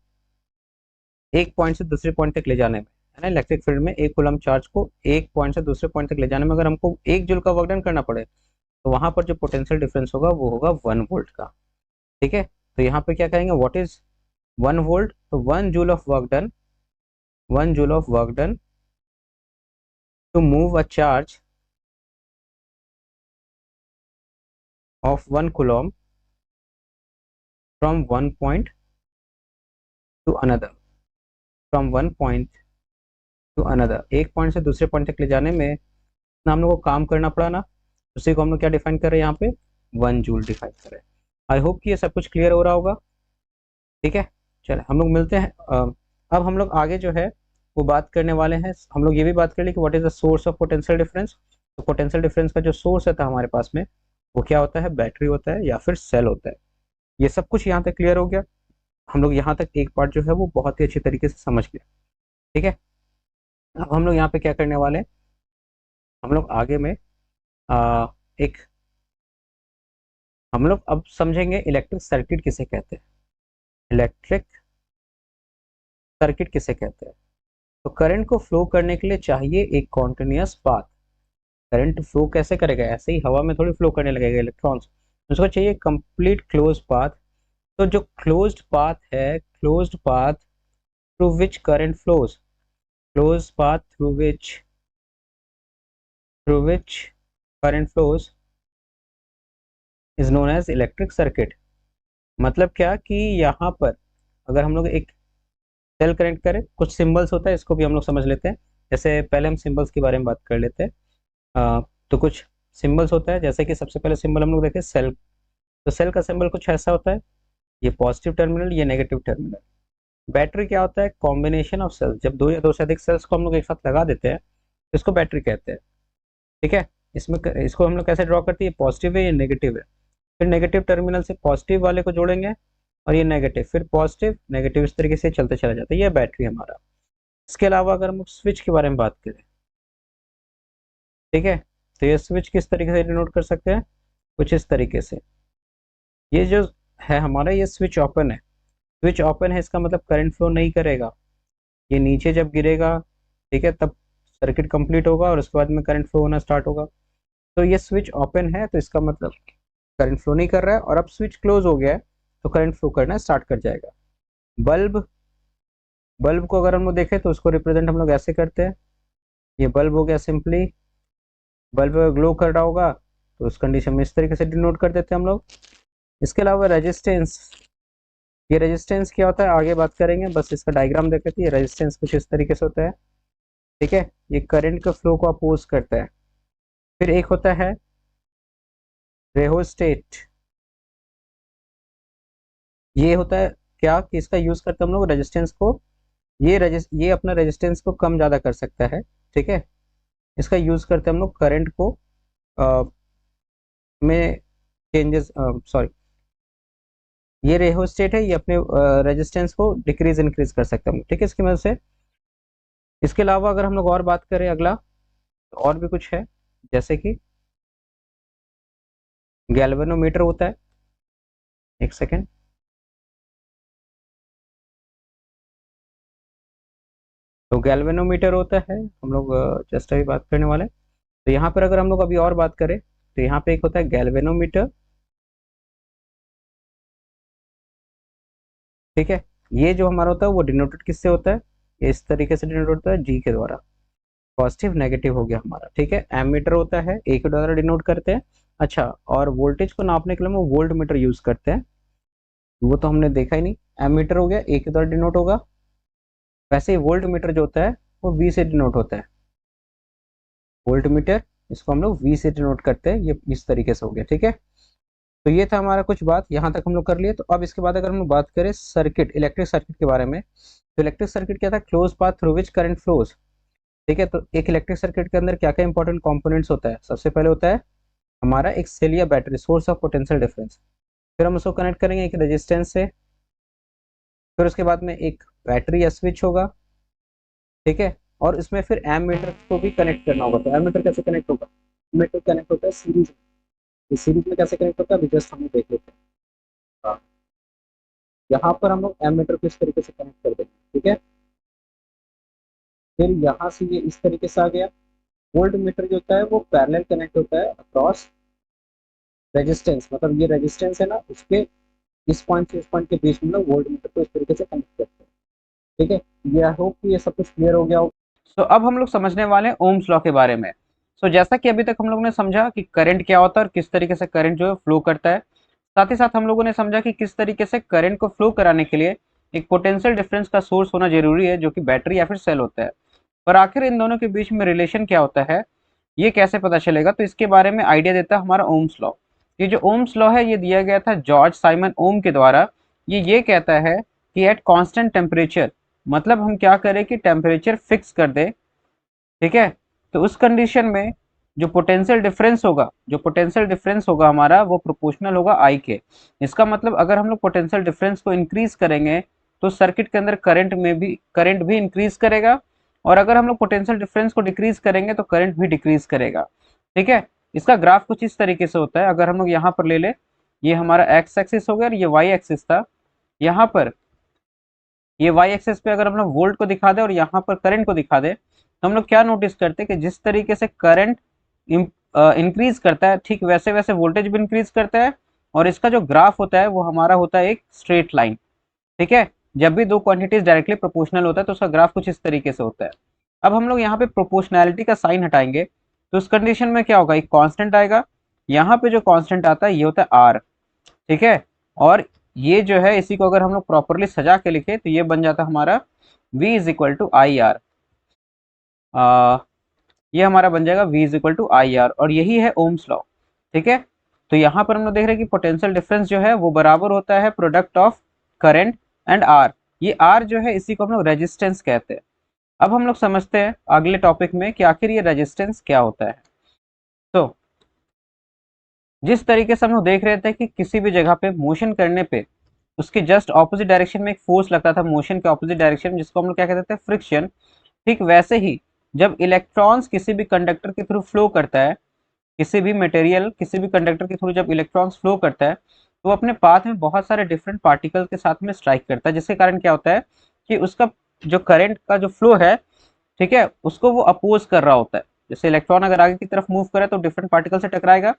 एक पॉइंट से दूसरे पॉइंट तक ले जाने में, है ना, इलेक्ट्रिक फील्ड में 1 कूलम चार्ज को एक पॉइंट से दूसरे पॉइंट तक ले जाने में अगर हमको 1 जूल का वर्क डन करना पड़े तो वहां पर जो पोटेंशियल डिफरेंस होगा वो होगा 1 वोल्ट का। ठीक है, तो यहाँ पे क्या करेंगे, व्हाट इज 1 वोल्ट? तो 1 joule of work done, 1 joule of work done to move a charge of 1 coulomb from one point to another, from one point to another, एक पॉइंट से दूसरे पॉइंट तक ले जाने में ना हम लोग को काम करना पड़ा ना, उसी को हम लोग क्या डिफाइन कर रहे हैं यहाँ पे, 1 जूल डिफाइन कर रहे हैं। आई होप कि ये सब कुछ क्लियर हो रहा होगा। ठीक है, चलो हम लोग मिलते हैं। अब हम लोग आगे जो है वो बात करने वाले हैं, हम लोग ये भी बात कर ली कि what is the source of potential difference. तो पोटेंशियल डिफरेंस का जो सोर्स था हमारे पास में वो क्या होता है, बैटरी होता है या फिर सेल होता है। ये सब कुछ यहाँ तक क्लियर हो गया। हम लोग यहाँ तक एक पार्ट जो है वो बहुत ही अच्छी तरीके से समझ गए। ठीक है, अब हम लोग यहाँ पे क्या करने वाले हैं, हम लोग आगे में एक हम लोग अब समझेंगे इलेक्ट्रिक सर्किट किसे कहते हैं। इलेक्ट्रिक सर्किट किसे कहते हैं? तो करंट को फ्लो करने के लिए चाहिए एक कॉन्टिन्यूअस पाथ। करंट फ्लो कैसे करेगा, ऐसे ही हवा में थोड़ी फ्लो करने लगेगा इलेक्ट्रॉन्स, उसको चाहिए कंप्लीट क्लोज पाथ। तो जो क्लोज्ड पाथ है, closed path through which current flows, close path through which current flows is known as electric circuit. मतलब क्या कि यहाँ पर अगर हम लोग एक सेल कनेक्ट करें, कुछ सिंबल्स होता है, इसको भी हम लोग समझ लेते हैं। जैसे पहले हम सिंबल्स के बारे में बात कर लेते हैं। तो कुछ सिंबल्स होता है, जैसे कि सबसे पहले सिंबल हम लोग देखें सेल। तो सेल का सिंबल कुछ ऐसा होता है, ये पॉजिटिव टर्मिनल, ये नेगेटिव टर्मिनल। बैटरी क्या होता है, कॉम्बिनेशन ऑफ सेल्स। जब दो या दो से अधिक सेल्स को हम लोग एक साथ लगा देते हैं तो इसको बैटरी कहते हैं। ठीक है, इसमें इसको हम लोग कैसे ड्रॉ करते हैं, पॉजिटिव है ये नेगेटिव है, फिर नेगेटिव टर्मिनल से पॉजिटिव वाले को जोड़ेंगे और ये नेगेटिव, फिर पॉजिटिव नेगेटिव, इस तरीके से चलते चला जाता है, ये बैटरी हमारा। इसके अलावा अगर हम स्विच के बारे में बात करें, ठीक है, तो ये स्विच किस तरीके से डिनोट कर सकते हैं, कुछ इस तरीके से। ये जो है हमारा, ये स्विच ओपन है, स्विच ओपन है इसका मतलब करंट फ्लो नहीं करेगा, ये नीचे जब गिरेगा, ठीक है, तब सर्किट कंप्लीट होगा और उसके बाद में करंट फ्लो होना स्टार्ट होगा। तो ये स्विच ओपन है तो इसका मतलब करंट फ्लो नहीं कर रहा है, और अब स्विच क्लोज हो गया है तो करंट फ्लो करना स्टार्ट कर जाएगा। बल्ब, बल्ब को अगर हम लोग देखें तो उसको रिप्रेजेंट हम लोग ऐसे करते हैं, ये बल्ब हो गया सिंपली, बल्ब ग्लो कर रहा होगा तो उस कंडीशन में इस तरीके से डिनोट कर देते हैं हम लोग। इसके अलावा रेजिस्टेंस, ये रेजिस्टेंस क्या होता है आगे बात करेंगे, बस इसका डायग्राम देख लेते हैं। रेजिस्टेंस कुछ इस तरीके से होता है, ठीक है, ये करंट के फ्लो को अपोज करता है। फिर एक होता है रेहोस्टेट। ये होता है क्या कि इसका यूज करते हैं हम लोग रेजिस्टेंस को, ये अपना रेजिस्टेंस को कम ज्यादा कर सकता है। ठीक है, इसका यूज करते हैं हम लोग करंट को में चेंजेस, सॉरी, ये रेहोस्टेट है, ये अपने रेजिस्टेंस को डिक्रीज इंक्रीज कर सकते हैं। ठीक है, इसकी मदद से। इसके अलावा अगर हम लोग और बात करें अगला, तो और भी कुछ है, जैसे कि गैल्वेनोमीटर होता है। एक सेकेंड। तो गैल्वेनोमीटर होता है, हम लोग जस्ट अभी बात करने वाले हैं। तो यहाँ पर अगर हम लोग अभी और बात करें, तो यहाँ पे एक होता है गैल्वेनोमीटर। ठीक है, ये जो हमारा होता है वो डिनोटेड किससे होता है, ये इस तरीके से डिनोट होता है, जी के द्वारा। पॉजिटिव नेगेटिव हो गया हमारा। ठीक है, एमीटर होता है, ए के द्वारा डिनोट करते हैं। अच्छा, और वोल्टेज को नापने के लिए हम वोल्ट मीटर यूज करते हैं, वो तो हमने देखा ही नहीं। एमीटर हो गया, ए के द्वारा डिनोट होगा। वैसे ही वोल्ट मीटर जो होता है वो वी से डिनोट होता है। वोल्ट मीटर, इसको हम लोग वी से डिनोट करते हैं। ये इस तरीके से हो गया। ठीक है, तो ये था हमारा कुछ बात, यहाँ तक हम लोग कर लिए। तो अब इसके बाद अगर हम लोग बात करें सर्किट, इलेक्ट्रिक सर्किट के बारे में, तो इलेक्ट्रिक सर्किट क्या था, close path through which current flows. ठीक है, तो एक इलेक्ट्रिक सर्किट के अंदर क्या क्या इंपॉर्टेंट कंपोनेंट्स होता है, सबसे पहले होता है हमारा एक सेल या battery, source of potential difference. फिर हम उसको कनेक्ट करेंगे एक रेजिस्टेंस से। फिर उसके बाद में एक बैटरी या स्विच होगा। ठीक है, और इसमें फिर एमीटर को भी कनेक्ट करना होगा। तो एमीटर कैसे कनेक्ट होगा, एमीटर कनेक्ट होता है सीरीज में। सीरीज में कैसे कनेक्ट होता है, अभी जस्ट हम लोग देख लेते हैं। हाँ, यहाँ पर हम लोग एमीटर को इस तरीके से कनेक्ट कर देंगे। ठीक है, फिर यहाँ से ये इस तरीके से आ गया। वोल्ट मीटर जो होता है वो पैरेलल कनेक्ट होता है अक्रॉस रेजिस्टेंस, मतलब ये रेजिस्टेंस है ना, उसके इस पॉइंट से इस पॉइंट के बीच में लोग वोल्ट मीटर को इस तरीके से कनेक्ट करते हैं। ठीक है, ये आई होप कि ये सब कुछ क्लियर हो गया हो। तो अब हम लोग समझने वाले हैं ओम्स लॉ के बारे में। जैसा कि अभी तक हम लोग ने समझा कि करंट क्या होता है और किस तरीके से करंट जो है फ्लो करता है, साथ ही साथ हम लोगों ने समझा कि किस तरीके से करंट को फ्लो कराने के लिए एक पोटेंशियल डिफरेंस का सोर्स होना जरूरी है, जो कि बैटरी या फिर सेल होता है। पर आखिर इन दोनों के बीच में रिलेशन क्या होता है, ये कैसे पता चलेगा, तो इसके बारे में आइडिया देता है हमारा ओम्स लॉ। ये जो ओम्स लॉ है ये दिया गया था जॉर्ज साइमन ओम के द्वारा। ये कहता है कि एट कांस्टेंट टेम्परेचर, मतलब हम क्या करें कि टेम्परेचर फिक्स कर दे। ठीक है, तो उस कंडीशन में जो पोटेंशियल डिफरेंस होगा हमारा, वो प्रोपोर्शनल होगा आई के। इसका मतलब अगर हम लोग पोटेंशियल डिफरेंस को इंक्रीज करेंगे तो सर्किट के अंदर करंट भी इंक्रीज करेगा, और अगर हम लोग पोटेंशियल डिफरेंस को डिक्रीज करेंगे तो करंट भी डिक्रीज करेगा। ठीक है, इसका ग्राफ कुछ इस तरीके से होता है। अगर हम लोग यहाँ पर ले ले, ये हमारा एक्स एक्सिस हो गया और ये वाई एक्सिस था। यहाँ पर ये वाई एक्सिस पे अगर हम लोग वोल्ट को दिखा दे और यहाँ पर करंट को दिखा दे, तो हम लोग क्या नोटिस करते हैं कि जिस तरीके से करंट इंक्रीज करता है, ठीक वैसे वैसे वोल्टेज भी इंक्रीज करता है। और इसका जो ग्राफ होता है वो हमारा होता है एक स्ट्रेट लाइन। ठीक है, जब भी दो क्वांटिटीज डायरेक्टली प्रोपोर्शनल होता है तो उसका ग्राफ कुछ इस तरीके से होता है। अब हम लोग यहाँ पे प्रोपोर्शनैलिटी का साइन हटाएंगे, तो उस कंडीशन में क्या होगा, एक कांस्टेंट आएगा। यहाँ पे जो कांस्टेंट आता है ये होता है आर। ठीक है, और ये जो है, इसी को अगर हम लोग प्रॉपरली सजा के लिखे तो ये बन जाता है हमारा v is equal to I R. ये हमारा बन जाएगा v is equal to I R, और यही है ओम्स लॉ। ठीक है, तो यहाँ पर हम लोग देख रहे हैं कि पोटेंशियल डिफरेंस जो है वो बराबर होता है product of current and R. ये आर जो है इसी को हम लोग रेजिस्टेंस कहते हैं। अब हम लोग समझते हैं अगले टॉपिक में कि आखिर ये रेजिस्टेंस क्या होता है। तो जिस तरीके से हम लोग देख रहे थे कि किसी भी जगह पे मोशन करने पे उसके जस्ट ऑपोजिट डायरेक्शन में एक फोर्स लगता था, मोशन के ऑपोजिट डायरेक्शन में, जिसको हम लोग क्या कहते थे, फ्रिक्शन। ठीक वैसे ही जब इलेक्ट्रॉन्स किसी भी कंडक्टर के थ्रू फ्लो करता है, किसी भी कंडक्टर के थ्रू जब इलेक्ट्रॉन्स फ्लो करता है, तो वो अपने पाथ में बहुत सारे डिफरेंट पार्टिकल के साथ में स्ट्राइक करता है, जिसके कारण क्या होता है कि उसका जो करंट का जो फ्लो है, ठीक है, उसको वो अपोज कर रहा होता है। जैसे इलेक्ट्रॉन अगर आगे की तरफ मूव करे तो डिफरेंट पार्टिकल से टकराएगा।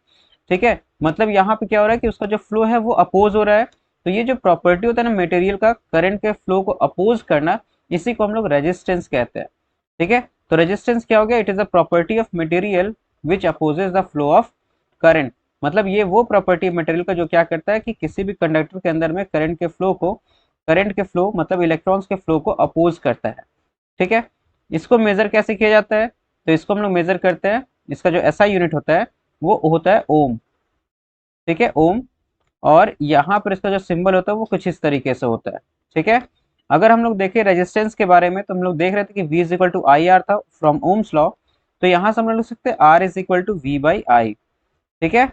ठीक है, मतलब यहाँ पे क्या हो रहा है कि उसका जो फ्लो है वो अपोज हो रहा है। तो ये जो प्रॉपर्टी होता है ना मटेरियल का, करंट के फ्लो को अपोज करना, इसी को हम लोग रेजिस्टेंस कहते हैं। ठीक है, तो रेजिस्टेंस क्या हो गया, it is a property of material which opposes the flow of current. मतलब ये वो प्रॉपर्टी मटेरियल का जो क्या करता है कि किसी भी कंडक्टर के अंदर में करंट के फ्लो मतलब इलेक्ट्रॉन्स के फ्लो को अपोज करता है। ठीक है, इसको मेजर कैसे किया जाता है? तो इसको हम लोग मेजर करते हैं, इसका जो एसआई यूनिट होता है वो होता है ओम। ठीक है, ओम। और यहाँ पर इसका जो सिंबल होता है वो कुछ इस तरीके से होता है। ठीक है, अगर हम लोग देखें रेजिस्टेंस के बारे में तो हम लोग देख रहे थे कि V is equal to I R था फ्रॉम ओम्स लॉ। तो यहाँ से हम लोग लिख सकते हैं R is equal to V by I. ठीक है,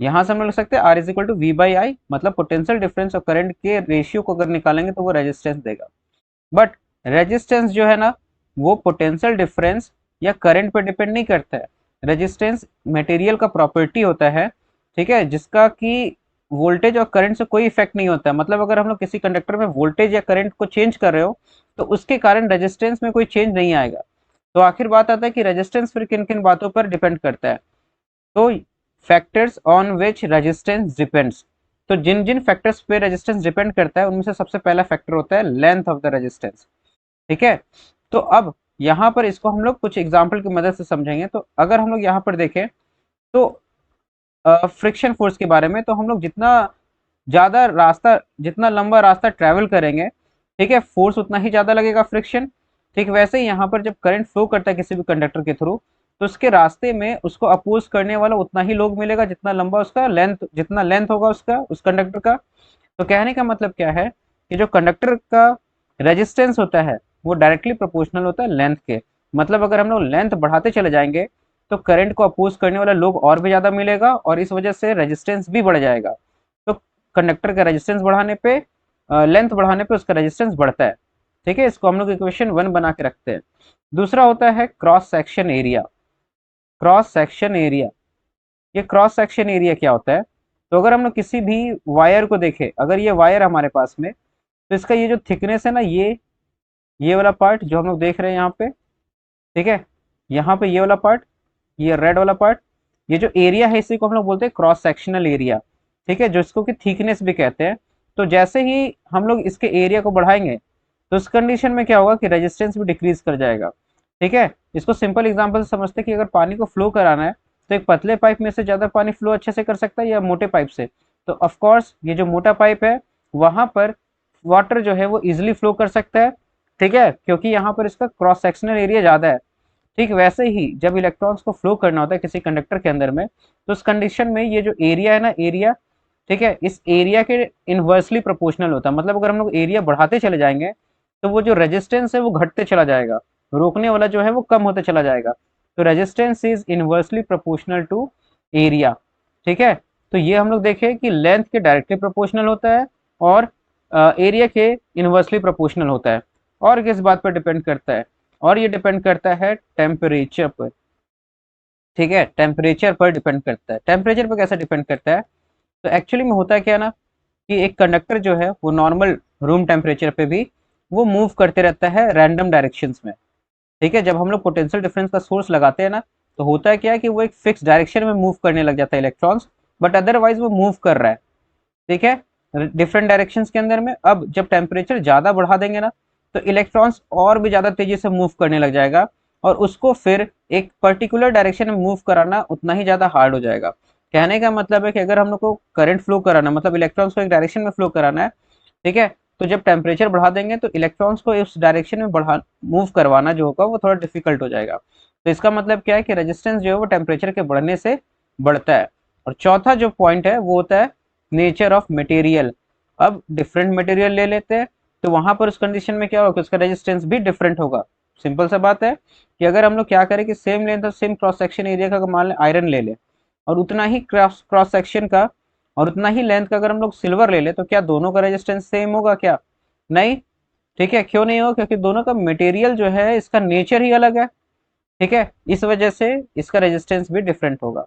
यहाँ से हम लोग लिख सकते हैं R is equal to V by I, मतलब पोटेंशियल डिफरेंस और करंट के रेशियो को अगर निकालेंगे तो वो रेजिस्टेंस देगा। बट रेजिस्टेंस जो है ना वो पोटेंशियल डिफरेंस या करंट पर डिपेंड नहीं करता है। रेजिस्टेंस मटेरियल का प्रॉपर्टी होता है, ठीक है, जिसका कि वोल्टेज और करंट से कोई इफेक्ट नहीं होता है। मतलब अगर हम लोग किसी कंडक्टर में वोल्टेज या करंट को चेंज कर रहे हो तो उसके कारण रेजिस्टेंस में कोई चेंज नहीं आएगा। तो आखिर बात आता है कि रेजिस्टेंस फिर किन किन बातों पर डिपेंड करता है। तो factors on which resistance depends, तो जिन जिन फैक्टर्स पे रेजिस्टेंस डिपेंड करता है उनमें से सबसे पहला फैक्टर होता है लेंथ ऑफ द रेजिस्टेंस। ठीक है, तो अब यहाँ पर इसको हम लोग कुछ एग्जाम्पल की मदद से समझेंगे। तो अगर हम लोग यहाँ पर देखें तो फ्रिक्शन फोर्स के बारे में, तो हम लोग जितना ज़्यादा रास्ता, जितना लंबा रास्ता ट्रैवल करेंगे, ठीक है, फोर्स उतना ही ज़्यादा लगेगा फ्रिक्शन। ठीक वैसे ही यहाँ पर जब करंट फ्लो करता है किसी भी कंडक्टर के थ्रू, तो उसके रास्ते में उसको अपोज करने वाला उतना ही लोग मिलेगा जितना लंबा उसका लेंथ, जितना लेंथ होगा उसका, उस कंडक्टर का। तो कहने का मतलब क्या है कि जो कंडक्टर का रेजिस्टेंस होता है वो डायरेक्टली प्रोपोर्शनल होता है लेंथ के। मतलब अगर हम लोग लेंथ बढ़ाते चले जाएंगे तो करंट को अपोज करने वाला लोग और भी ज़्यादा मिलेगा और इस वजह से रेजिस्टेंस भी बढ़ जाएगा। तो कंडक्टर का रेजिस्टेंस बढ़ाने पे, लेंथ बढ़ाने पे उसका रेजिस्टेंस बढ़ता है। ठीक है, इसको हम लोग इक्वेशन 1 बना के रखते हैं। दूसरा होता है cross section area. Cross section area, ये क्रॉस सेक्शन एरिया क्या होता है? तो अगर हम लोग किसी भी वायर को देखें, अगर ये वायर हमारे पास में, तो इसका ये जो थिकनेस है ना, ये वाला पार्ट जो हम लोग देख रहे हैं यहाँ पे, ठीक है, यहाँ पे ये वाला पार्ट, ये रेड वाला पार्ट, ये जो एरिया है इसी को हम लोग बोलते हैं क्रॉस सेक्शनल एरिया। ठीक है, जो इसको कि थिकनेस भी कहते हैं। तो जैसे ही हम लोग इसके एरिया को बढ़ाएंगे तो उस कंडीशन में क्या होगा कि रेजिस्टेंस भी डिक्रीज कर जाएगा। ठीक है, इसको सिंपल एग्जांपल से समझते हैं कि अगर पानी को फ्लो कराना है तो एक पतले पाइप में से ज़्यादा पानी फ्लो अच्छे से कर सकता है या मोटे पाइप से? तो ऑफकोर्स ये जो मोटा पाइप है वहाँ पर वाटर जो है वो इजिली फ्लो कर सकता है। ठीक है, क्योंकि यहाँ पर इसका क्रॉस सेक्शनल एरिया ज़्यादा है। ठीक वैसे ही जब इलेक्ट्रॉन्स को फ्लो करना होता है किसी कंडक्टर के अंदर में, तो उस कंडीशन में ये जो एरिया है ना, एरिया, ठीक है, इस एरिया के इन्वर्सली प्रोपोर्शनल होता है। मतलब अगर हम लोग एरिया बढ़ाते चले जाएंगे तो वो जो रेजिस्टेंस है वो घटते चला जाएगा, रोकने वाला जो है वो कम होते चला जाएगा। तो resistance is inversely proportional to area. ठीक है, तो ये हम लोग देखें कि लेंथ के डायरेक्टली प्रोपोर्शनल होता है और एरिया के इन्वर्सली प्रोपोर्शनल होता है। और किस बात पर डिपेंड करता है? और ये डिपेंड करता है टेम्परेचर पर। ठीक है, टेम्परेचर पर डिपेंड करता है। टेम्परेचर पर कैसे डिपेंड करता है? तो एक्चुअली में होता है क्या ना कि एक कंडक्टर जो है वो नॉर्मल रूम टेम्परेचर पे भी वो मूव करते रहता है रैंडम डायरेक्शंस में। ठीक है, जब हम लोग पोटेंशियल डिफरेंस का सोर्स लगाते हैं ना, तो होता है क्या है कि वो एक फिक्स डायरेक्शन में मूव करने लग जाता है इलेक्ट्रॉन्स, बट अदरवाइज वो मूव कर रहा है। ठीक है, डिफरेंट डायरेक्शंस के अंदर में। अब जब टेम्परेचर ज़्यादा बढ़ा देंगे ना तो इलेक्ट्रॉन्स और भी ज़्यादा तेजी से मूव करने लग जाएगा और उसको फिर एक पर्टिकुलर डायरेक्शन में मूव कराना उतना ही ज़्यादा हार्ड हो जाएगा। कहने का मतलब है कि अगर हम लोग को करंट फ्लो कराना, मतलब इलेक्ट्रॉन्स को एक डायरेक्शन में फ्लो कराना है, ठीक है, तो जब टेम्परेचर बढ़ा देंगे तो इलेक्ट्रॉन्स को उस डायरेक्शन में बढ़ा मूव करवाना जो होगा वो थोड़ा डिफिकल्ट हो जाएगा। तो इसका मतलब क्या है कि रेजिस्टेंस जो है वो टेम्परेचर के बढ़ने से बढ़ता है। और चौथा जो पॉइंट है वो होता है नेचर ऑफ मटेरियल। अब डिफरेंट मटेरियल ले लेते हैं तो वहां पर उस कंडीशन में क्या होगा, उसका रेजिस्टेंस भी डिफरेंट होगा। सिंपल सा बात है कि अगर हम लोग क्या करें कि सेम लेंथ और सेम क्रॉस सेक्शन एरिया का मान लें आयरन ले ले, और उतना ही क्रॉस सेक्शन का और उतना ही लेंथ का अगर हम लोग सिल्वर ले ले, तो क्या दोनों का रेजिस्टेंस सेम होगा क्या? नहीं। ठीक है, क्यों नहीं होगा? क्योंकि दोनों का मटेरियल जो है इसका नेचर ही अलग है। ठीक है, इस वजह से इसका रेजिस्टेंस भी डिफरेंट होगा।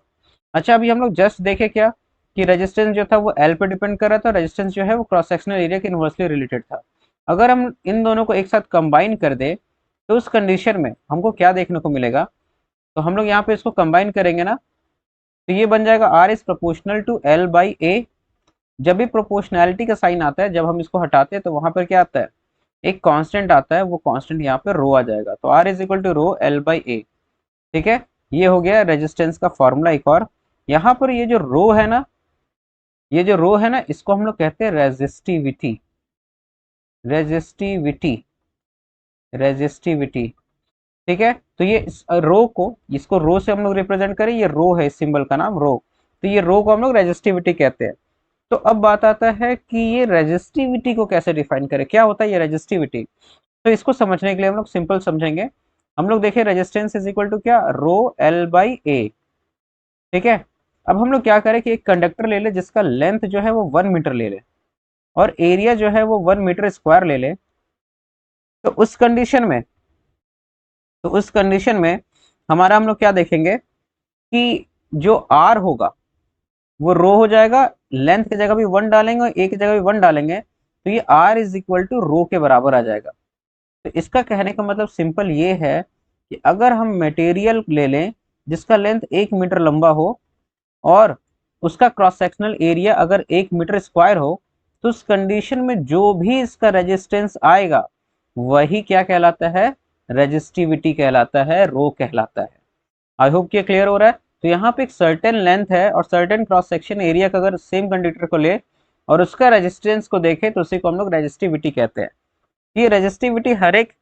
अच्छा, अभी हम लोग जस्ट देखे क्या कि रेजिस्टेंस जो था वो एल पे डिपेंड कर रहा था, रेजिस्टेंस जो है वो क्रॉस सेक्शनल एरिया के इन्वर्सली रिलेटेड था। अगर हम इन दोनों को एक साथ कंबाइन कर दे तो उस कंडीशन में हमको क्या देखने को मिलेगा? तो हम लोग यहाँ पे इसको कंबाइन करेंगे ना, तो ये बन जाएगा R is proportional to L by A. जब भी प्रोपोर्शनैलिटी का साइन आता है, जब हम इसको हटाते हैं तो वहां पर क्या आता है, एक कांस्टेंट आता है, वो कांस्टेंट यहाँ पे रो आ जाएगा। तो R is equal to rho L by A. ठीक है, ये हो गया रेजिस्टेंस का फॉर्मूला एक और। यहाँ पर ये जो रो है ना, ये जो रो है ना, इसको हम लोग कहते हैं रेजिस्टिविटी। Resistivity, resistivity. ठीक है, तो ये रो को, इसको रो से हम लोग रिप्रेजेंट करें, ये रो है, सिंबल का नाम रो, तो ये रो को हम लोग रेजिस्टिविटी कहते हैं। तो अब बात आता है कि ये रेजिस्टिविटी को कैसे डिफाइन करें, क्या होता है ये रेजिस्टिविटी। तो इसको समझने के लिए हम लोग सिंपल समझेंगे। हम लोग देखें रेजिस्टेंस इज इक्वल टू क्या, रो एल बाई ए। ठीक है, अब हम लोग क्या करें कि एक कंडक्टर ले ले जिसका लेंथ जो है वो 1 मीटर ले ले, और एरिया जो है वो 1 मीटर स्क्वायर ले ले। तो उस कंडीशन में, हमारा हम लोग क्या देखेंगे कि जो आर होगा वो रो हो जाएगा, लेंथ की जगह भी 1 डालेंगे और ए की जगह भी 1 डालेंगे, तो ये आर इज इक्वल टू रो के बराबर आ जाएगा। तो इसका कहने का मतलब सिंपल ये है कि अगर हम मटेरियल ले लें जिसका लेंथ 1 मीटर लंबा हो और उसका क्रॉस सेक्शनल एरिया अगर 1 मीटर स्क्वायर हो, तो उस कंडीशन में जो भी इसका रेजिस्टेंस आएगा वही क्या कहलाता है, रेजिस्टिविटी कहलाता है, रो कहलाता है। आई होप कि क्लियर हो रहा है। तो यहाँ पे एक सर्टेन लेंथ है और सर्टेन क्रॉस सेक्शन एरिया का अगर सेम कंडक्टर को ले और उसका रेजिस्टेंस को देखें तो उसी को हम लोग रेजिस्टिविटी कहते हैं। ये रेजिस्टिविटी हर एक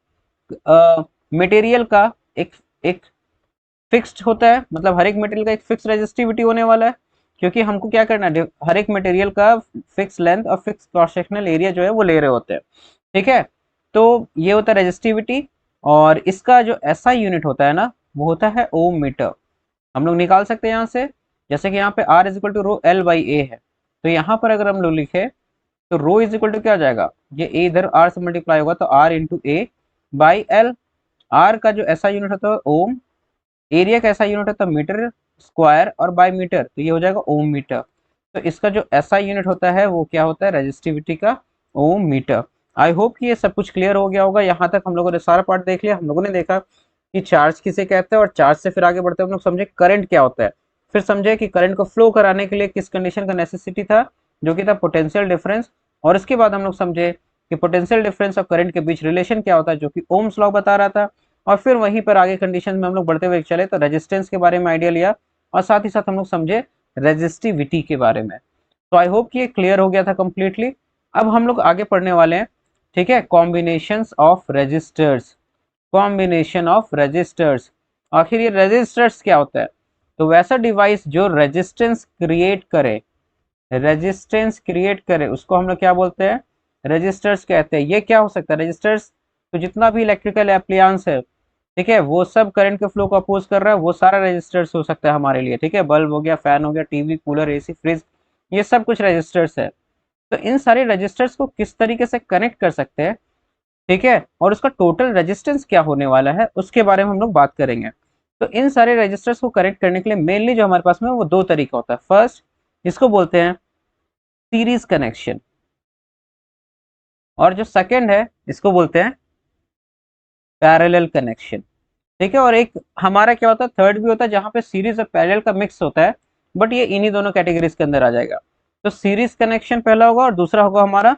मटेरियल का एक एक फिक्स्ड होता है, मतलब हर एक मटेरियल का एक फिक्स रेजिस्टिविटी होने वाला है, क्योंकि हमको क्या करना है, हर एक मटेरियल का फिक्स लेंथ और फिक्स क्रॉस सेक्शनल एरिया जो है वो ले रहे होते हैं। ठीक है, तो ये होता है रेजिस्टिविटी, और इसका जो एसआई यूनिट होता है ना, वो होता है ओम मीटर। हम लोग निकाल सकते हैं यहाँ से, जैसे कि यहाँ पे R is equal to rho L by A है, तो यहाँ पर अगर हम लोग लिखे तो रो इज इक्वल टू क्या आ जाएगा, ये ए इधर आर से मल्टीप्लाई होगा तो R into A by L. R का जो ऐसा यूनिट होता है ओम, एरिया का ऐसा यूनिट होता है मीटर स्क्वायर, और बाई मीटर तो ये हो जाएगा ओम मीटर। तो इसका जो ऐसा यूनिट होता है वो क्या होता है, रेजिस्टिविटी का ओम मीटर। आई होप कि ये सब कुछ क्लियर हो गया होगा। यहाँ तक हम लोगों ने सारा पार्ट देख लिया। हम लोगों ने देखा कि चार्ज किसे कहते हैं, और चार्ज से फिर आगे बढ़ते हैं हम लोग समझे करंट क्या होता है, फिर समझे कि करंट को फ्लो कराने के लिए किस कंडीशन का नेसेसिटी था, जो कि था पोटेंशियल डिफरेंस। और इसके बाद हम लोग समझे कि पोटेंशियल डिफरेंस और करंट के बीच रिलेशन क्या होता है, जो कि ओम्स लॉ बता रहा था। और फिर वहीं पर आगे कंडीशन में हम लोग बढ़ते हुए चले तो रेजिस्टेंस के बारे में आइडिया लिया, और साथ ही साथ हम लोग समझे रेजिस्टिविटी के बारे में। तो आई होप कि ये क्लियर हो गया था कंप्लीटली। अब हम लोग आगे पढ़ने वाले हैं, ठीक है, combinations of resistors. Combination of resistors, आखिर ये रेजिस्टर्स क्या होता है। तो वैसा डिवाइस जो रेजिस्टेंस क्रिएट करे, रेजिस्टेंस क्रिएट करे, उसको हम लोग क्या बोलते हैं, रेजिस्टर्स कहते हैं। ये क्या हो सकता है रेजिस्टर्स, तो जितना भी इलेक्ट्रिकल एप्लियंस है, ठीक है, वो सब करंट के फ्लो को अपोज कर रहा है, वो सारा रेजिस्टर्स हो सकता है हमारे लिए। ठीक है, बल्ब हो गया, फैन हो गया, टीवी, कूलर, एसी, फ्रिज, ये सब कुछ रेजिस्टर्स है। तो इन सारे रजिस्टर्स को किस तरीके से कनेक्ट कर सकते हैं, ठीक है, और उसका टोटल रेजिस्टेंस क्या होने वाला है उसके बारे में हम लोग बात करेंगे। तो इन सारे रजिस्टर्स को कनेक्ट करने के लिए मेनली जो हमारे पास में वो दो तरीका होता है। फर्स्ट, इसको बोलते हैं सीरीज कनेक्शन, और जो सेकंड है इसको बोलते हैं पैरेलल कनेक्शन। ठीक है, और एक हमारा क्या होता है, थर्ड भी होता है, जहां पे सीरीज और पैरेलल का मिक्स होता है, बट ये इन्हीं दोनों कैटेगरीज के अंदर आ जाएगा। तो सीरीज कनेक्शन पहला होगा और दूसरा होगा हमारा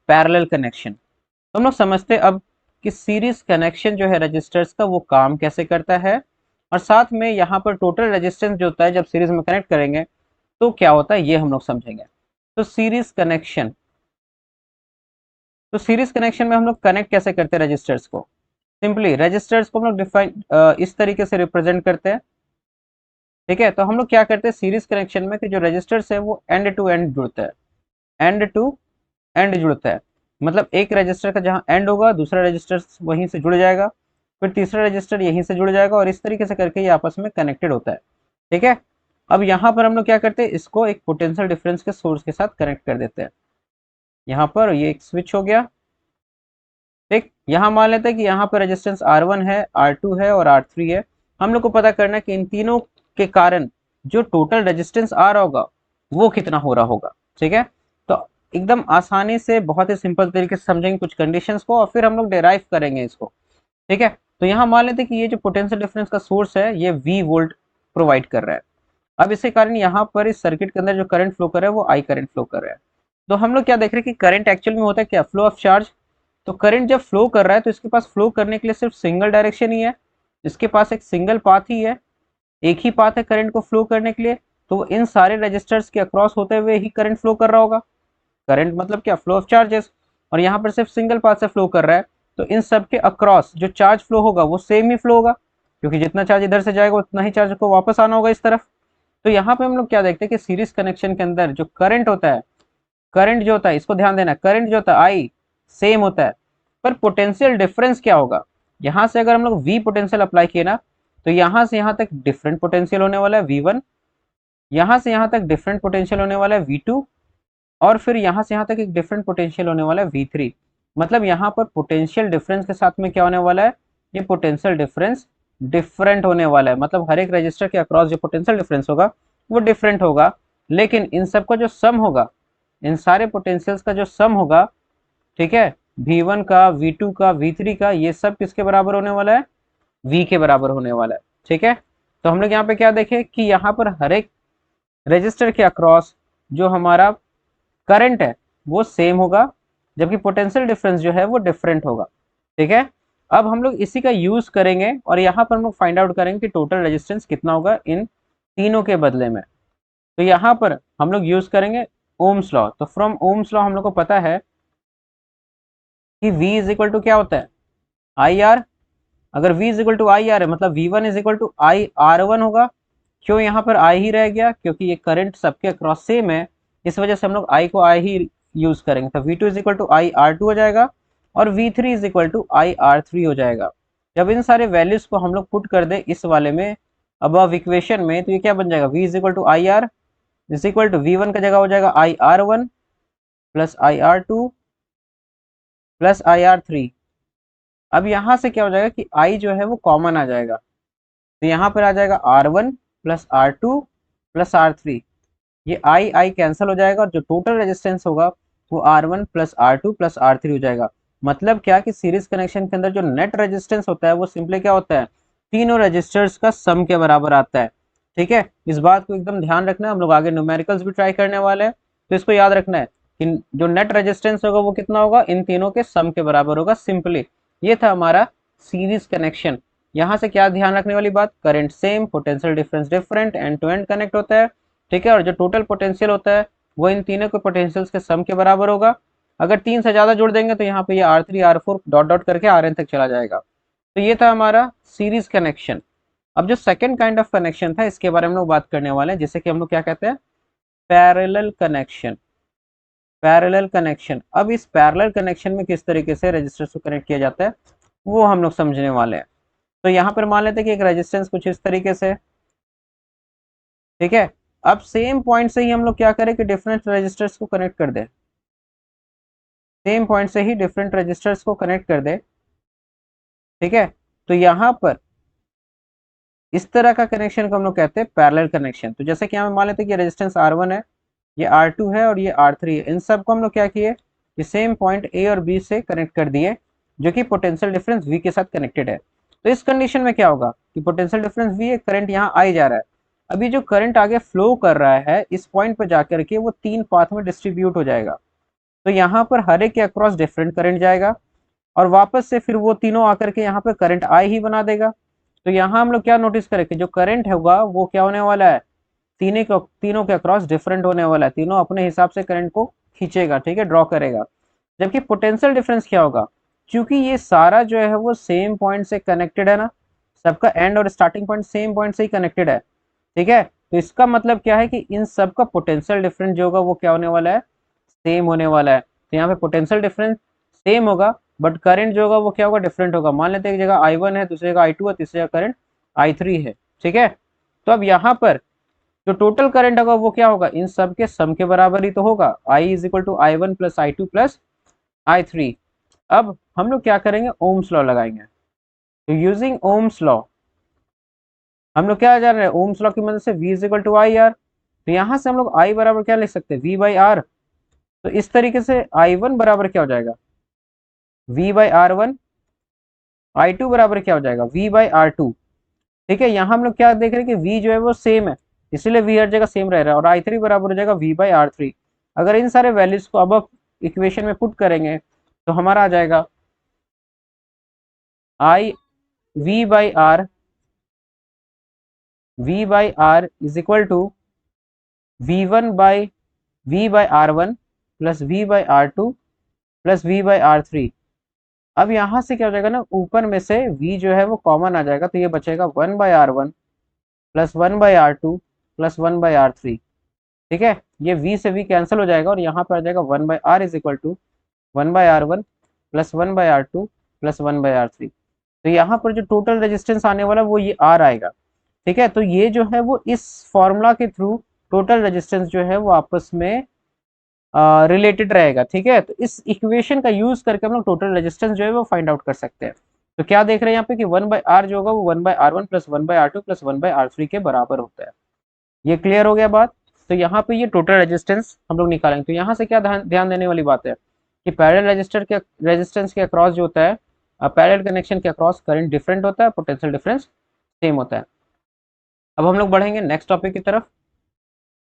पैरेलल कनेक्शन। तो हम लोग समझते हैं अब कि सीरीज कनेक्शन जो है रजिस्टर्स का वो काम कैसे करता है, और साथ में यहाँ पर टोटल रेजिस्टेंस जो होता है जब सीरीज में कनेक्ट करेंगे तो क्या होता है ये हम लोग समझेंगे। तो सीरीज कनेक्शन, तो सीरीज कनेक्शन में हम लोग कनेक्ट कैसे करते हैं रजिस्टर्स को, सिंपली रजिस्टर्स को हम लोग डिफाइन इस तरीके से रिप्रेजेंट करते हैं। ठीक है, तो हम लोग क्या करते हैं सीरीज कनेक्शन में कि जो रजिस्टर्स है वो एंड टू एंड जुड़ता है, एंड टू एंड जुड़ता है, मतलब एक रजिस्टर का जहां एंड होगा दूसरा रजिस्टर वहीं से जुड़ जाएगा, फिर तीसरा रजिस्टर यहीं से जुड़ जाएगा, और इस तरीके से करके ये आपस में कनेक्टेड होता है। ठीक है, अब यहाँ पर हम लोग क्या करते हैं, इसको एक पोटेंशियल डिफरेंस के सोर्स के साथ कनेक्ट कर देते हैं। यहाँ पर ये एक स्विच हो गया। ठीक, यहाँ मान लेते हैं कि यहाँ पर रेजिस्टेंस R1 है, R2 है और R3 है। हम लोग को पता करना है कि इन तीनों के कारण जो टोटल रेजिस्टेंस आ रहा होगा वो कितना हो रहा होगा। ठीक है, तो एकदम आसानी से बहुत ही सिंपल तरीके से समझेंगे कुछ कंडीशंस को, और फिर हम लोग डेराइव करेंगे इसको। ठीक है, तो यहाँ मान लेते हैं कि ये जो पोटेंशियल डिफरेंस का सोर्स है ये V वोल्ट प्रोवाइड कर रहा है। अब इसके कारण यहाँ पर इस सर्किट के अंदर जो करंट फ्लो कर रहा है वो I करंट फ्लो कर रहा है। तो हम लोग क्या देख रहे हैं कि करंट एक्चुअल में होता है क्या, फ्लो ऑफ चार्ज। तो करंट जब फ्लो कर रहा है तो इसके पास फ्लो करने के लिए सिर्फ सिंगल डायरेक्शन ही है, इसके पास एक सिंगल पाथ ही है, एक ही पाथ है करंट को फ्लो करने के लिए। तो इन सारे रजिस्टर्स के अक्रॉस होते हुए ही करंट फ्लो कर रहा होगा। करंट मतलब क्या, फ्लो ऑफ चार्जेस, और यहाँ पर सिर्फ सिंगल पाथ से फ्लो कर रहा है। तो इन सब के अक्रॉस जो चार्ज फ्लो होगा वो सेम ही फ्लो होगा, क्योंकि जितना चार्ज इधर से जाएगा उतना ही चार्ज को वापस आना होगा इस तरफ। तो यहाँ पे हम लोग क्या देखते हैं कि सीरीज कनेक्शन के अंदर जो करंट होता है, करंट जो होता है, इसको ध्यान देना, करंट जो होता है आई सेम होता है, पर पोटेंशियल डिफरेंस क्या होगा, यहाँ से अगर हम लोग वी पोटेंशियल अप्लाई किए ना, तो यहाँ से यहाँ तक डिफरेंट पोटेंशियल होने वाला है V1, यहाँ से यहाँ तक डिफरेंट पोटेंशियल होने वाला है V2, और फिर यहाँ से यहाँ तक एक डिफरेंट पोटेंशियल होने वाला है V3। मतलब यहाँ पर पोटेंशियल डिफरेंस के साथ में क्या होने वाला है, ये पोटेंशियल डिफरेंस डिफरेंट होने वाला है। मतलब हर एक रजिस्टर के अक्रॉस जो पोटेंशियल डिफरेंस होगा वो डिफरेंट होगा, लेकिन इन सब का जो सम होगा, इन सारे पोटेंशियल्स का जो सम होगा, ठीक है, V1 का, V2 का, V3 का, ये सब किसके बराबर होने वाला है, V के बराबर होने वाला है। ठीक है, तो हम लोग यहाँ पे क्या देखें कि यहाँ पर हर एक रजिस्टर के अक्रॉस जो हमारा करंट है वो सेम होगा, जबकि पोटेंशियल डिफरेंस जो है वो डिफरेंट होगा। ठीक है, अब हम लोग इसी का यूज करेंगे और यहाँ पर हम लोग फाइंड आउट करेंगे कि टोटल रेजिस्टेंस कितना होगा इन तीनों के बदले में। तो यहाँ पर हम लोग यूज करेंगे ओम्स लॉ। तो फ्रॉम ओम्स लॉ हम लोग को पता है कि V इज इक्वल टू क्या होता है, आई आर। अगर V is equal to I R है मतलब V1 is equal to I R one होगा। क्यों यहाँ पर I ही रह गया, क्योंकि ये करंट सबके अक्रॉस सेम है, इस वजह से हम लोग I को I ही यूज करेंगे। तो V2 is equal to I R two हो जाएगा और V3 is equal to I R three हो जाएगा। जब इन सारे वैल्यूज को हम लोग पुट कर दे इस वाले में, अब इक्वेशन में, तो ये क्या बन जाएगा, V is equal to I R is equal to V1 का जगह हो जाएगा I R one plus I R two plus I R three. अब यहाँ से क्या हो जाएगा कि I जो है वो कॉमन आ जाएगा, तो यहाँ पर आ जाएगा R1 plus R2 plus R3। ये I कैंसिल हो जाएगा और जो टोटल रेजिस्टेंस होगा वो R1 plus R2 plus R3 हो जाएगा। मतलब क्या कि सीरीज कनेक्शन के अंदर जो नेट रेजिस्टेंस होता है वो सिंपली क्या होता है, तीनों रजिस्टर्स का सम के बराबर आता है। ठीक है, इस बात को एकदम ध्यान रखना है, हम लोग आगे न्यूमेरिकल्स भी ट्राई करने वाले हैं, तो इसको याद रखना है कि जो नेट रेजिस्टेंस होगा वो कितना होगा, इन तीनों के सम के बराबर होगा सिंपली। ये था हमारा सीरीज कनेक्शन। यहाँ से क्या ध्यान रखने वाली बात, current same, potential difference different, end to end connect होता है। ठीक है, और जो टोटल पोटेंशियल होता है वो इन तीनों के पोटेंशियल्स के सम के बराबर होगा। अगर तीन से ज्यादा जोड़ देंगे तो यहाँ पे ये R3 R4 डॉट डॉट करके Rn तक चला जाएगा। तो ये था हमारा सीरीज कनेक्शन। अब जो सेकंड काइंड ऑफ कनेक्शन था इसके बारे में हम लोग बात करने वाले हैं, जिसे कि हम लोग क्या कहते हैं, पैरेलल कनेक्शन। पैरेलल कनेक्शन, अब इस पैरेलल कनेक्शन में किस तरीके से रेजिस्टर्स को कनेक्ट किया जाता है वो हम लोग समझने वाले हैं। तो यहाँ पर मान लेते हैं कि एक रेजिस्टेंस कुछ इस तरीके से, ठीक है, अब सेम पॉइंट से ही हम लोग क्या करें कि डिफरेंट रेजिस्टर्स को कनेक्ट कर दे, सेम पॉइंट से ही डिफरेंट रेजिस्टर्स को कनेक्ट कर दे। ठीक है, तो यहाँ पर इस तरह का कनेक्शन को हम लोग कहते हैं पैरेलल कनेक्शन। तो जैसे कि यहाँ मान लेते हैं कि रेजिस्टेंस R1 है, ये R2 है और ये R3 है, इन सब को हम लोग क्या किए, ये सेम पॉइंट A और B से कनेक्ट कर दिए, जो कि पोटेंशियल डिफरेंस V के साथ कनेक्टेड है। तो इस कंडीशन में क्या होगा कि पोटेंशियल डिफरेंस V है, करंट यहाँ आई जा रहा है। अभी जो करंट आगे फ्लो कर रहा है इस पॉइंट पर जाकर के वो तीन पाथ में डिस्ट्रीब्यूट हो जाएगा। तो यहाँ पर हर एक के अक्रॉस डिफरेंट करंट जाएगा और वापस से फिर वो तीनों आकर के यहाँ पे करंट आई ही बना देगा। तो यहाँ हम लोग क्या नोटिस करें कि जो करंट होगा वो क्या होने वाला है, तीनों के अक्रॉस डिफरेंट होने वाला है, तीनों अपने हिसाब से करंट को खींचेगा, ठीक है, ड्रॉ करेगा। जबकि पोटेंशियल डिफरेंस क्या होगा, क्योंकि ये सारा जो है वो सेम पॉइंट से कनेक्टेड है ना, सबका एंड और स्टार्टिंग पॉइंट सेम पॉइंट से ही कनेक्टेड है। ठीक है, तो इसका मतलब क्या है कि इन सब का पोटेंशियल डिफरेंस जो होगा वो क्या होने वाला है, सेम होने वाला है। तो यहाँ पे पोटेंशियल डिफरेंस सेम होगा बट करंट जो होगा वो क्या होगा, डिफरेंट होगा। मान लेते हैं एक जगह I1 है, दूसरी जगह I2 है, तीसरी जगह करंट I3 है। ठीक है, तो अब यहाँ पर जो टोटल करंट होगा वो क्या होगा, इन सब के सम के बराबर ही तो होगा, I is equal to I1 plus I2 plus I3। अब हम लोग क्या करेंगे, ओम्स लॉ लगाएंगे। तो यूजिंग ओम्स लॉ हम लोग क्या जान रहे हैं, ओम्स लॉ की मदद से V is equal to I R. तो यहाँ से हम लोग I बराबर क्या लिख सकते हैं, V बाई आर। तो इस तरीके से I1 बराबर क्या हो जाएगा, V by R one. I2 बराबर क्या हो जाएगा, V बाई आर टू। ठीक है, यहाँ हम लोग क्या देख रहे हैं कि V जो है वो सेम है, इसलिए V हर जगह सेम रह रहा है, और I3 बराबर हो जाएगा V बाई आर थ्री। अगर इन सारे वैल्यूज को अब इक्वेशन में पुट करेंगे तो हमारा आ जाएगा I V by R is equal to V1 by V by R one plus V by R two plus V by R three. अब यहाँ से क्या हो जाएगा ना, ऊपर में से v जो है वो कॉमन आ जाएगा, तो ये बचेगा 1/r1 plus 1/r2 plus 1/r3। ठीक है, ये v से v कैंसिल हो जाएगा और यहाँ पर आ जाएगा 1/r is equal to 1/r1 plus 1/r2 plus 1/r3। तो यहाँ पर जो टोटल रेजिस्टेंस आने वाला वो ये r आएगा। ठीक है, तो ये जो है वो इस फॉर्मूला के थ्रू टोटल रेजिस्टेंस जो है वो आपस में रिलेटेड रहेगा। ठीक है, तो इस इक्वेशन का यूज करके हम लोग टोटल रेजिस्टेंस जो है वो फाइंड आउट कर सकते हैं। तो क्या देख रहे हैं यहाँ पे कि 1/r जो होगा वो 1/r1 plus 1/r2 plus 1/r3 के बराबर होता है। ये क्लियर हो गया बात। तो यहाँ पे ये टोटल रेजिस्टेंस हम लोग निकालेंगे। तो यहाँ से क्या ध्यान देने वाली बात है कि पैरेलल रेजिस्टेंस के अक्रॉस जो होता है, पैरेलल कनेक्शन के अक्रॉस करंट डिफरेंट होता है, पोटेंशियल डिफरेंस सेम होता है। अब हम लोग बढ़ेंगे नेक्स्ट टॉपिक की तरफ,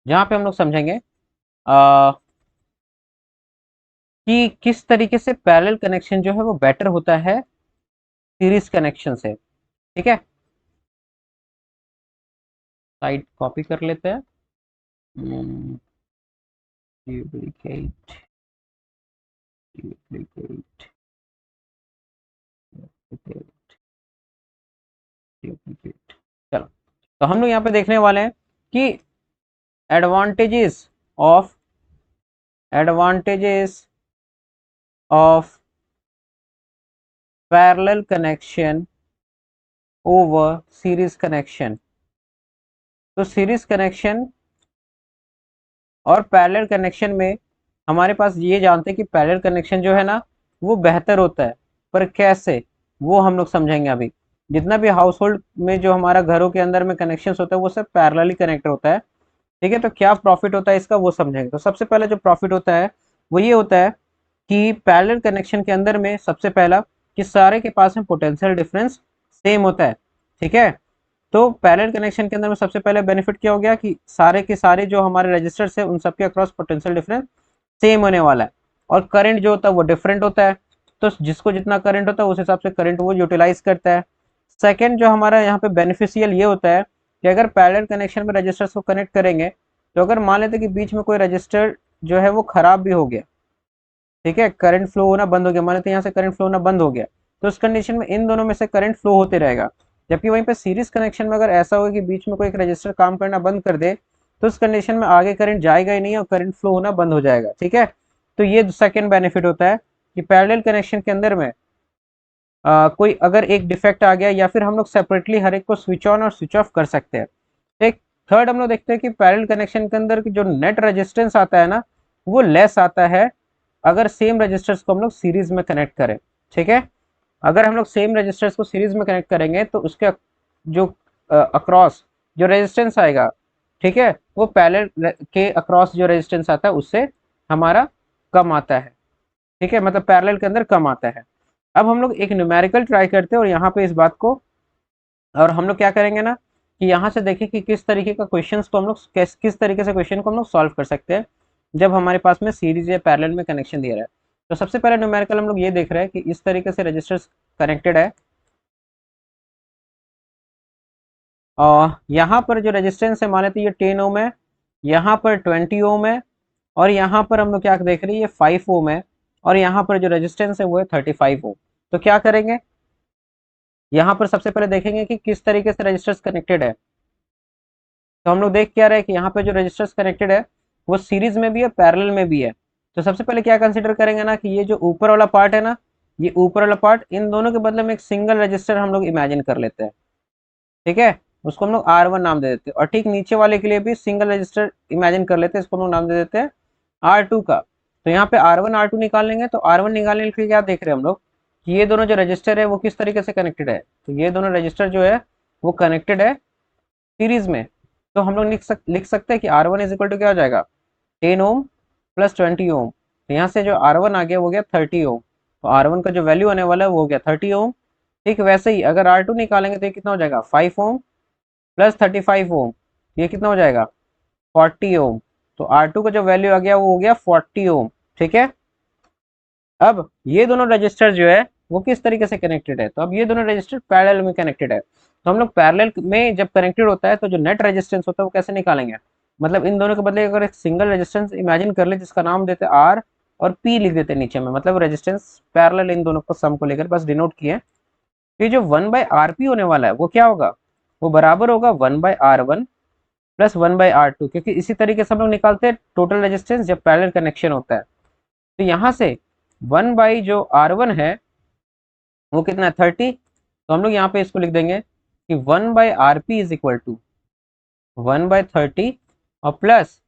जहाँ पे हम लोग समझेंगे कि किस तरीके से पैरेलल कनेक्शन जो है वो बेटर होता है सीरीज कनेक्शन से। ठीक है, साइड कॉपी कर लेते हैं। Duplicate, duplicate, duplicate. चलो, तो हम लोग यहाँ पे देखने वाले हैं कि advantages of advantages of parallel connection over series connection. तो सीरीज कनेक्शन और पैरेलल कनेक्शन में हमारे पास ये जानते हैं कि पैरेलल कनेक्शन जो है ना वो बेहतर होता है, पर कैसे वो हम लोग समझेंगे अभी। जितना भी हाउस होल्ड में जो हमारा घरों के अंदर में कनेक्शन होता है वो सब पैरेलली कनेक्ट होता है। ठीक है, तो क्या प्रॉफिट होता है इसका वो समझेंगे। तो सबसे पहले जो प्रॉफिट होता है वो ये होता है कि पैरेलल कनेक्शन के अंदर में सबसे पहला कि सारे के पास में पोटेंशियल डिफरेंस सेम होता है। ठीक है, तो पैरेलल कनेक्शन के अंदर में सबसे पहले बेनिफिट क्या हो गया कि सारे के सारे जो हमारे रजिस्टर्स है उन सबके अक्रॉस पोटेंशियल डिफरेंस सेम होने वाला है, और करंट जो होता है वो डिफरेंट होता है। तो जिसको जितना करंट होता है उस हिसाब से करंट वो यूटिलाइज करता है। सेकेंड जो हमारा यहाँ पे बेनिफिशियल ये होता है कि अगर पैरेलल कनेक्शन में रजिस्टर्स को कनेक्ट करेंगे, तो अगर मान लेते कि बीच में कोई रजिस्टर जो है वो खराब भी हो गया, ठीक है, करंट फ्लो होना बंद हो गया, मान लेते यहाँ से करंट फ्लो होना बंद हो गया, तो उस कंडीशन में इन दोनों में से करंट फ्लो होते रहेगा। जबकि वहीं पे सीरीज कनेक्शन में अगर ऐसा हो कि बीच में कोई एक रजिस्टर काम करना बंद कर दे, तो उस कंडीशन में आगे करंट जाएगा ही नहीं और करंट फ्लो होना बंद हो जाएगा। ठीक है, तो ये सेकेंड बेनिफिट होता है कि पैरेलल कनेक्शन के अंदर में कोई अगर एक डिफेक्ट आ गया या फिर हम लोग सेपरेटली हर एक को स्विच ऑन और स्विच ऑफ कर सकते हैं। एक थर्ड हम लोग देखते हैं कि पैरेलल कनेक्शन के अंदर जो नेट रेजिस्टेंस आता है ना वो लेस आता है अगर सेम रजिस्टर्स को हम लोग सीरीज में कनेक्ट करें। ठीक है, अगर हम लोग सेम रजिस्टर्स को सीरीज में कनेक्ट करेंगे तो उसके जो अक्रॉस जो रेजिस्टेंस आएगा, ठीक है, वो पैरेलल के अक्रॉस जो रेजिस्टेंस आता है उससे हमारा कम आता है। ठीक है, मतलब पैरेलल के अंदर कम आता है। अब हम लोग एक न्यूमेरिकल ट्राई करते हैं और यहाँ पे इस बात को, और हम लोग क्या करेंगे ना कि यहाँ से देखें कि किस तरीके का क्वेश्चंस को हम लोग किस तरीके से क्वेश्चन को हम लोग सॉल्व कर सकते हैं जब हमारे पास में सीरीज या पैरेलल में कनेक्शन दिया रहा है। तो सबसे पहले न्यूमेरिकल हम लोग ये देख रहे हैं कि इस तरीके से रजिस्टर्स कनेक्टेड है, और यहाँ पर जो रेजिस्टेंस है मान लेते ये 10 ओम है, यहाँ पर 20 ओम है, और यहाँ पर हम लोग क्या देख रहे हैं ये 5 ओम है, और यहाँ पर जो रेजिस्टेंस है वो है 35 ओम। तो क्या करेंगे, यहाँ पर सबसे पहले देखेंगे कि किस तरीके से रजिस्टर्स कनेक्टेड है। तो हम लोग देख क्या रहे हैं कि यहाँ पे जो रजिस्टर्स कनेक्टेड है वो सीरीज में भी है पैरेलल में भी है। तो सबसे पहले क्या कंसिडर करेंगे ना कि ये जो ऊपर वाला पार्ट है ना, ये ऊपर वाला पार्ट, इन दोनों के बदले में एक सिंगल रजिस्टर हम लोग इमेजिन कर लेते हैं। ठीक है, उसको हम लोग R1 नाम दे देते हैं, और ठीक नीचे वाले के लिए भी सिंगल रजिस्टर इमेजिन कर लेते हैं, इसको हम लोग नाम दे देते हैं R2 का। तो यहाँ पे R1 R2 निकाल लेंगे, तो R1 निकालने के लिए क्या देख रहे हैं हम लोग कि ये दोनों जो रजिस्टर है वो किस तरीके से कनेक्टेड है। तो ये दोनों रजिस्टर जो है वो कनेक्टेड है सीरीज में। तो हम लोग लिख सकते हैं कि R1 इज इक्वल टू क्या हो जाएगा 10 ओम प्लस 20 ओम। तो यहाँ से जो R1 आ गया वो गया 30 ओम, तो R1 का जो वैल्यू आने वाला है वो हो गया 30 ओम। ठीक वैसे ही अगर R2 निकालेंगे तो ये कितना हो जाएगा 5 ओम प्लस 35 ओम, ये कितना हो जाएगा 40 ओम। तो R2 का जो वैल्यू आ गया वो हो गया 40 ओम। ठीक है, अब ये दोनों रजिस्टर जो है वो किस तरीके से कनेक्टेड है, तो अब ये दोनों रजिस्टर पैरेलल में कनेक्टेड है। तो हम लोग पैरेलल में जब कनेक्टेड होता है तो जो नेट रेजिस्टेंस होता है वो कैसे निकालेंगे, मतलब इन दोनों के बदले अगर एक सिंगल रेजिस्टेंस इमेजिन कर ले जिसका नाम देते हैं आर, और P लिख देते हैं नीचे में, मतलब रेजिस्टेंस पैरेलल इन दोनों को सम को लेकर बस डिनोट किए। तो ये जो 1/RP होने वाला है वो क्या होगा, वो बराबर होगा 1/R1 प्लस 1/R2, क्योंकि इसी तरीके से हम लोग निकालते हैं टोटल रेजिस्टेंस जब पैरेलल कनेक्शन होता है। तो यहाँ से 1 जो R1 है वो कितना है 30, तो हम लोग यहाँ पे इसको लिख देंगे कि 1/RP इज इक्वल टू 1/30 और प्लस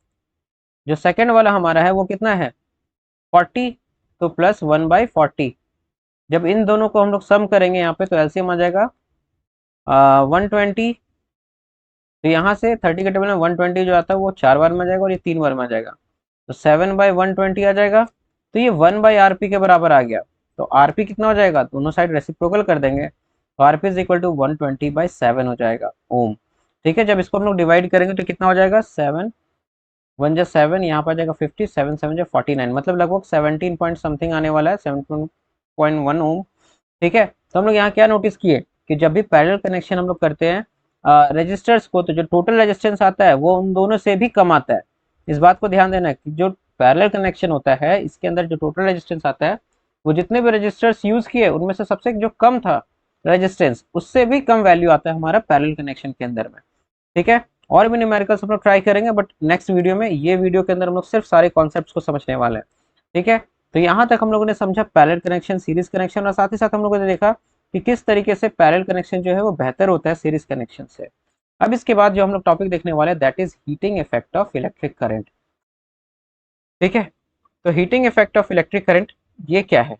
जो सेकेंड वाला हमारा है वो कितना है 40, तो प्लस 1/40। जब इन दोनों को हम लोग सम करेंगे यहाँ पे तो एलसीएम आ जाएगा 120। तो यहाँ से 30 के टेबल में 120 जो आता है वो 4 बार में आ जाएगा और ये 3 बार में आ जाएगा, तो 7/120 आ जाएगा। तो ये 1/RP के बराबर आ गया। तो RP कितना हो जाएगा, दोनों साइड रेसिप्रोकल कर देंगे, तो RP इज इक्वल टू 120/7 हो जाएगा ओम। ठीक है, जब इसको हम लोग डिवाइड करेंगे तो कितना हो जाएगा 7 1 जा 7, यहाँ पर आ जाएगा 50, 7 7 जा 49, मतलब लगभग 17 पॉइंट समथिंग आने वाला है, 17.1 ओम। ठीक है, तो हम लोग यहाँ क्या नोटिस किए कि जब भी पैरेलल कनेक्शन हम लोग करते हैं रेजिस्टर्स को, तो जो टोटल रेजिस्टेंस आता है वो उन दोनों से भी कम आता है। इस बात को ध्यान देना कि जो पैरेलल कनेक्शन होता है इसके अंदर जो टोटल रेजिस्टेंस आता है वो जितने भी रेजिस्टर्स यूज किए उनमें से सबसे जो कम था रेजिस्टेंस उससे भी कम वैल्यू आता है हमारा पैरेलल कनेक्शन के अंदर में। ठीक है, और भी न्यूमेरिकल्स हम लोग ट्राई करेंगे, बट नेक्स्ट वीडियो में, ये वीडियो के अंदर हम लोग सिर्फ सारे कॉन्सेप्ट्स को समझने वाले हैं। ठीक है, तो यहाँ तक हम लोगों ने समझा पैरेलल कनेक्शन, सीरीज कनेक्शन, और साथ ही साथ हम लोगों ने देखा कि किस तरीके से पैरेलल कनेक्शन जो है वो बेहतर होता है सीरीज कनेक्शन से। अब इसके बाद जो हम लोग टॉपिक देखने वाले हैं that is heating effect of electric current. ठीक है, तो heating effect of electric current ये क्या है,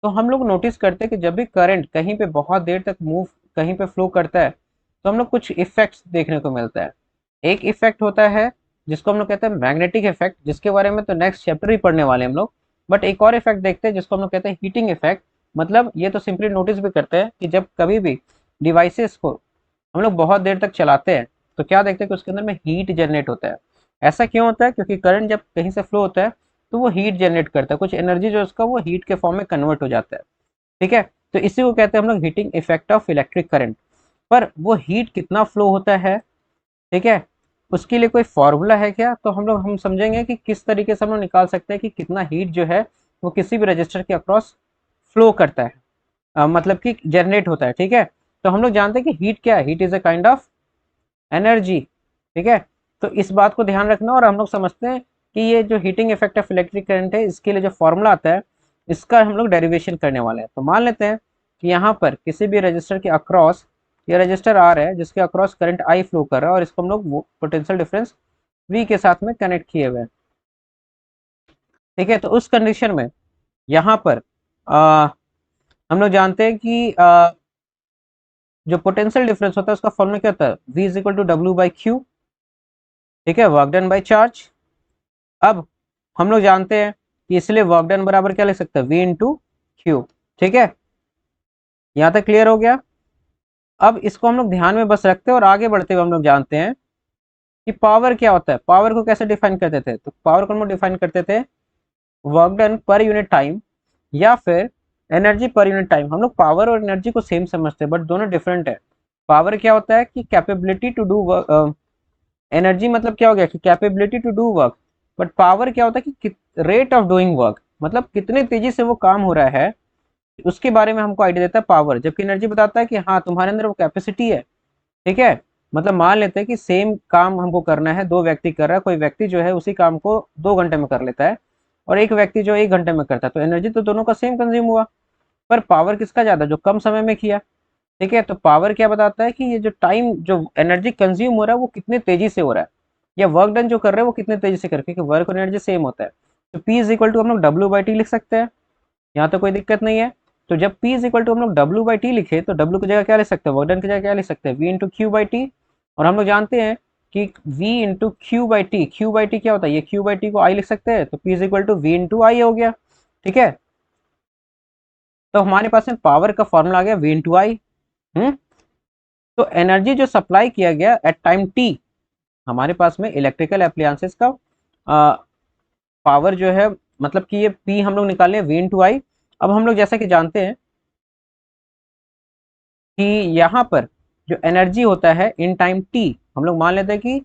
तो हम लोग नोटिस करते हैं कि जब भी करंट कहीं पे बहुत देर तक मूव, कहीं पे फ्लो करता है तो हम लोग कुछ इफेक्ट्स देखने को मिलता है। एक इफेक्ट होता है जिसको हम लोग कहते हैं मैग्नेटिक इफेक्ट, जिसके बारे में तो नेक्स्ट चैप्टर ही पढ़ने वाले हम लोग। बट एक और इफेक्ट देखते हैं जिसको हम लोग कहते हैं हीटिंग इफेक्ट। मतलब ये तो सिंपली नोटिस भी करते हैं कि जब कभी भी डिवाइसेस को हम लोग बहुत देर तक चलाते हैं तो क्या देखते हैं कि उसके अंदर में हीट जनरेट होता है। ऐसा क्यों होता है, क्योंकि करंट जब कहीं से फ्लो होता है तो वो हीट जनरेट करता है, कुछ एनर्जी जो उसका वो हीट के फॉर्म में कन्वर्ट हो जाता है। ठीक है, तो इसी को कहते हैं हम लोग heating effect of electric current. पर वो हीट कितना फ्लो होता है, ठीक है, उसके लिए कोई फॉर्मूला है क्या, तो हम समझेंगे कि किस तरीके से हम लोग निकाल सकते हैं कि कितना हीट जो है वो किसी भी रजिस्टर के अक्रॉस फ्लो करता है, मतलब कि जनरेट होता है। ठीक है, तो हम लोग जानते हैं कि हीट क्या है, heat is a kind of energy. ठीक है, तो इस बात को ध्यान रखना, और हम लोग समझते हैं कि ये जो heating effect of electric current है इसके लिए जो फॉर्मूला आता है इसका हम लोग डेरिवेशन करने वाले हैं। तो मान लेते हैं कि यहाँ पर किसी भी रजिस्टर के अक्रॉस, ये रजिस्टर आर है जिसके अक्रॉस करंट आई फ्लो कर रहा है और इसको हम लोग पोटेंशियल डिफरेंस वी के साथ में कनेक्ट किए हुए हैं। ठीक है, तो उस कंडीशन में यहाँ पर हम लोग जानते हैं कि जो पोटेंशियल डिफरेंस होता है उसका फॉर्मूला क्या होता है, v is equal to W by Q. ठीक है, वर्क डन बाई चार्ज। अब हम लोग जानते हैं कि इसलिए वर्क डन बराबर क्या लिख सकते हैं, v इंटू क्यू। ठीक है, यहाँ तक क्लियर हो गया। अब इसको हम लोग ध्यान में बस रखते हैं और आगे बढ़ते हुए हम लोग जानते हैं कि पावर क्या होता है। पावर को कैसे डिफाइन करते थे, तो पावर को हम लोग डिफाइन करते थे work done per unit time या फिर एनर्जी पर यूनिट टाइम। हम लोग पावर और एनर्जी को सेम समझते हैं बट दोनों डिफरेंट है। पावर क्या होता है कि capability to do work, energy मतलब क्या हो गया कि capability to do work, but power क्या होता है कि रेट ऑफ डूइंग वर्क, मतलब कितनी तेजी से वो काम हो रहा है उसके बारे में हमको आइडिया देता है पावर। जबकि एनर्जी बताता है कि हाँ तुम्हारे अंदर वो कैपेसिटी है। ठीक है, मतलब मान लेते हैं कि सेम काम हमको करना है, दो व्यक्ति कर रहा है, कोई व्यक्ति जो है उसी काम को 2 घंटे में कर लेता है और एक व्यक्ति जो 1 घंटे में करता है, तो एनर्जी तो दोनों का सेम कंज्यूम हुआ, पर पावर किसका ज्यादा, जो कम समय में किया। ठीक है, तो पावर क्या बताता है कि ये जो टाइम, जो एनर्जी कंज्यूम हो रहा है वो कितने तेजी से हो रहा है, या वर्क डन जो कर रहे हैं वो कितने तेजी से कर रहे हैं, क्योंकि वर्क और एनर्जी सेम होता है। तो P इज इक्वल टू हम लोग W/T लिख सकते हैं, यहाँ तो कोई दिक्कत नहीं है। तो जब P इज इक्वल टू हम लोग W/T लिखे तो W की जगह क्या लिख सकते हैं, वर्क डन की जगह क्या लिख सकते हैं, V इंटू Q/T। और हम लोग जानते हैं कि V इंटू Q/T, Q/T क्या होता है, ये Q/T को I लिख सकते हैं, तो P is equal to V into I हो गया। ठीक है, तो हमारे पास में पावर का फॉर्मूला आ गया V इंटू I। तो एनर्जी जो सप्लाई किया गया एट टाइम T, हमारे पास में इलेक्ट्रिकल एप्लायंसेस का पावर जो है, मतलब कि ये P हम लोग निकाले V इंटू I। अब हम लोग जैसा कि जानते हैं कि यहाँ पर जो एनर्जी होता है इन टाइम T, हम लोग मान लेते हैं कि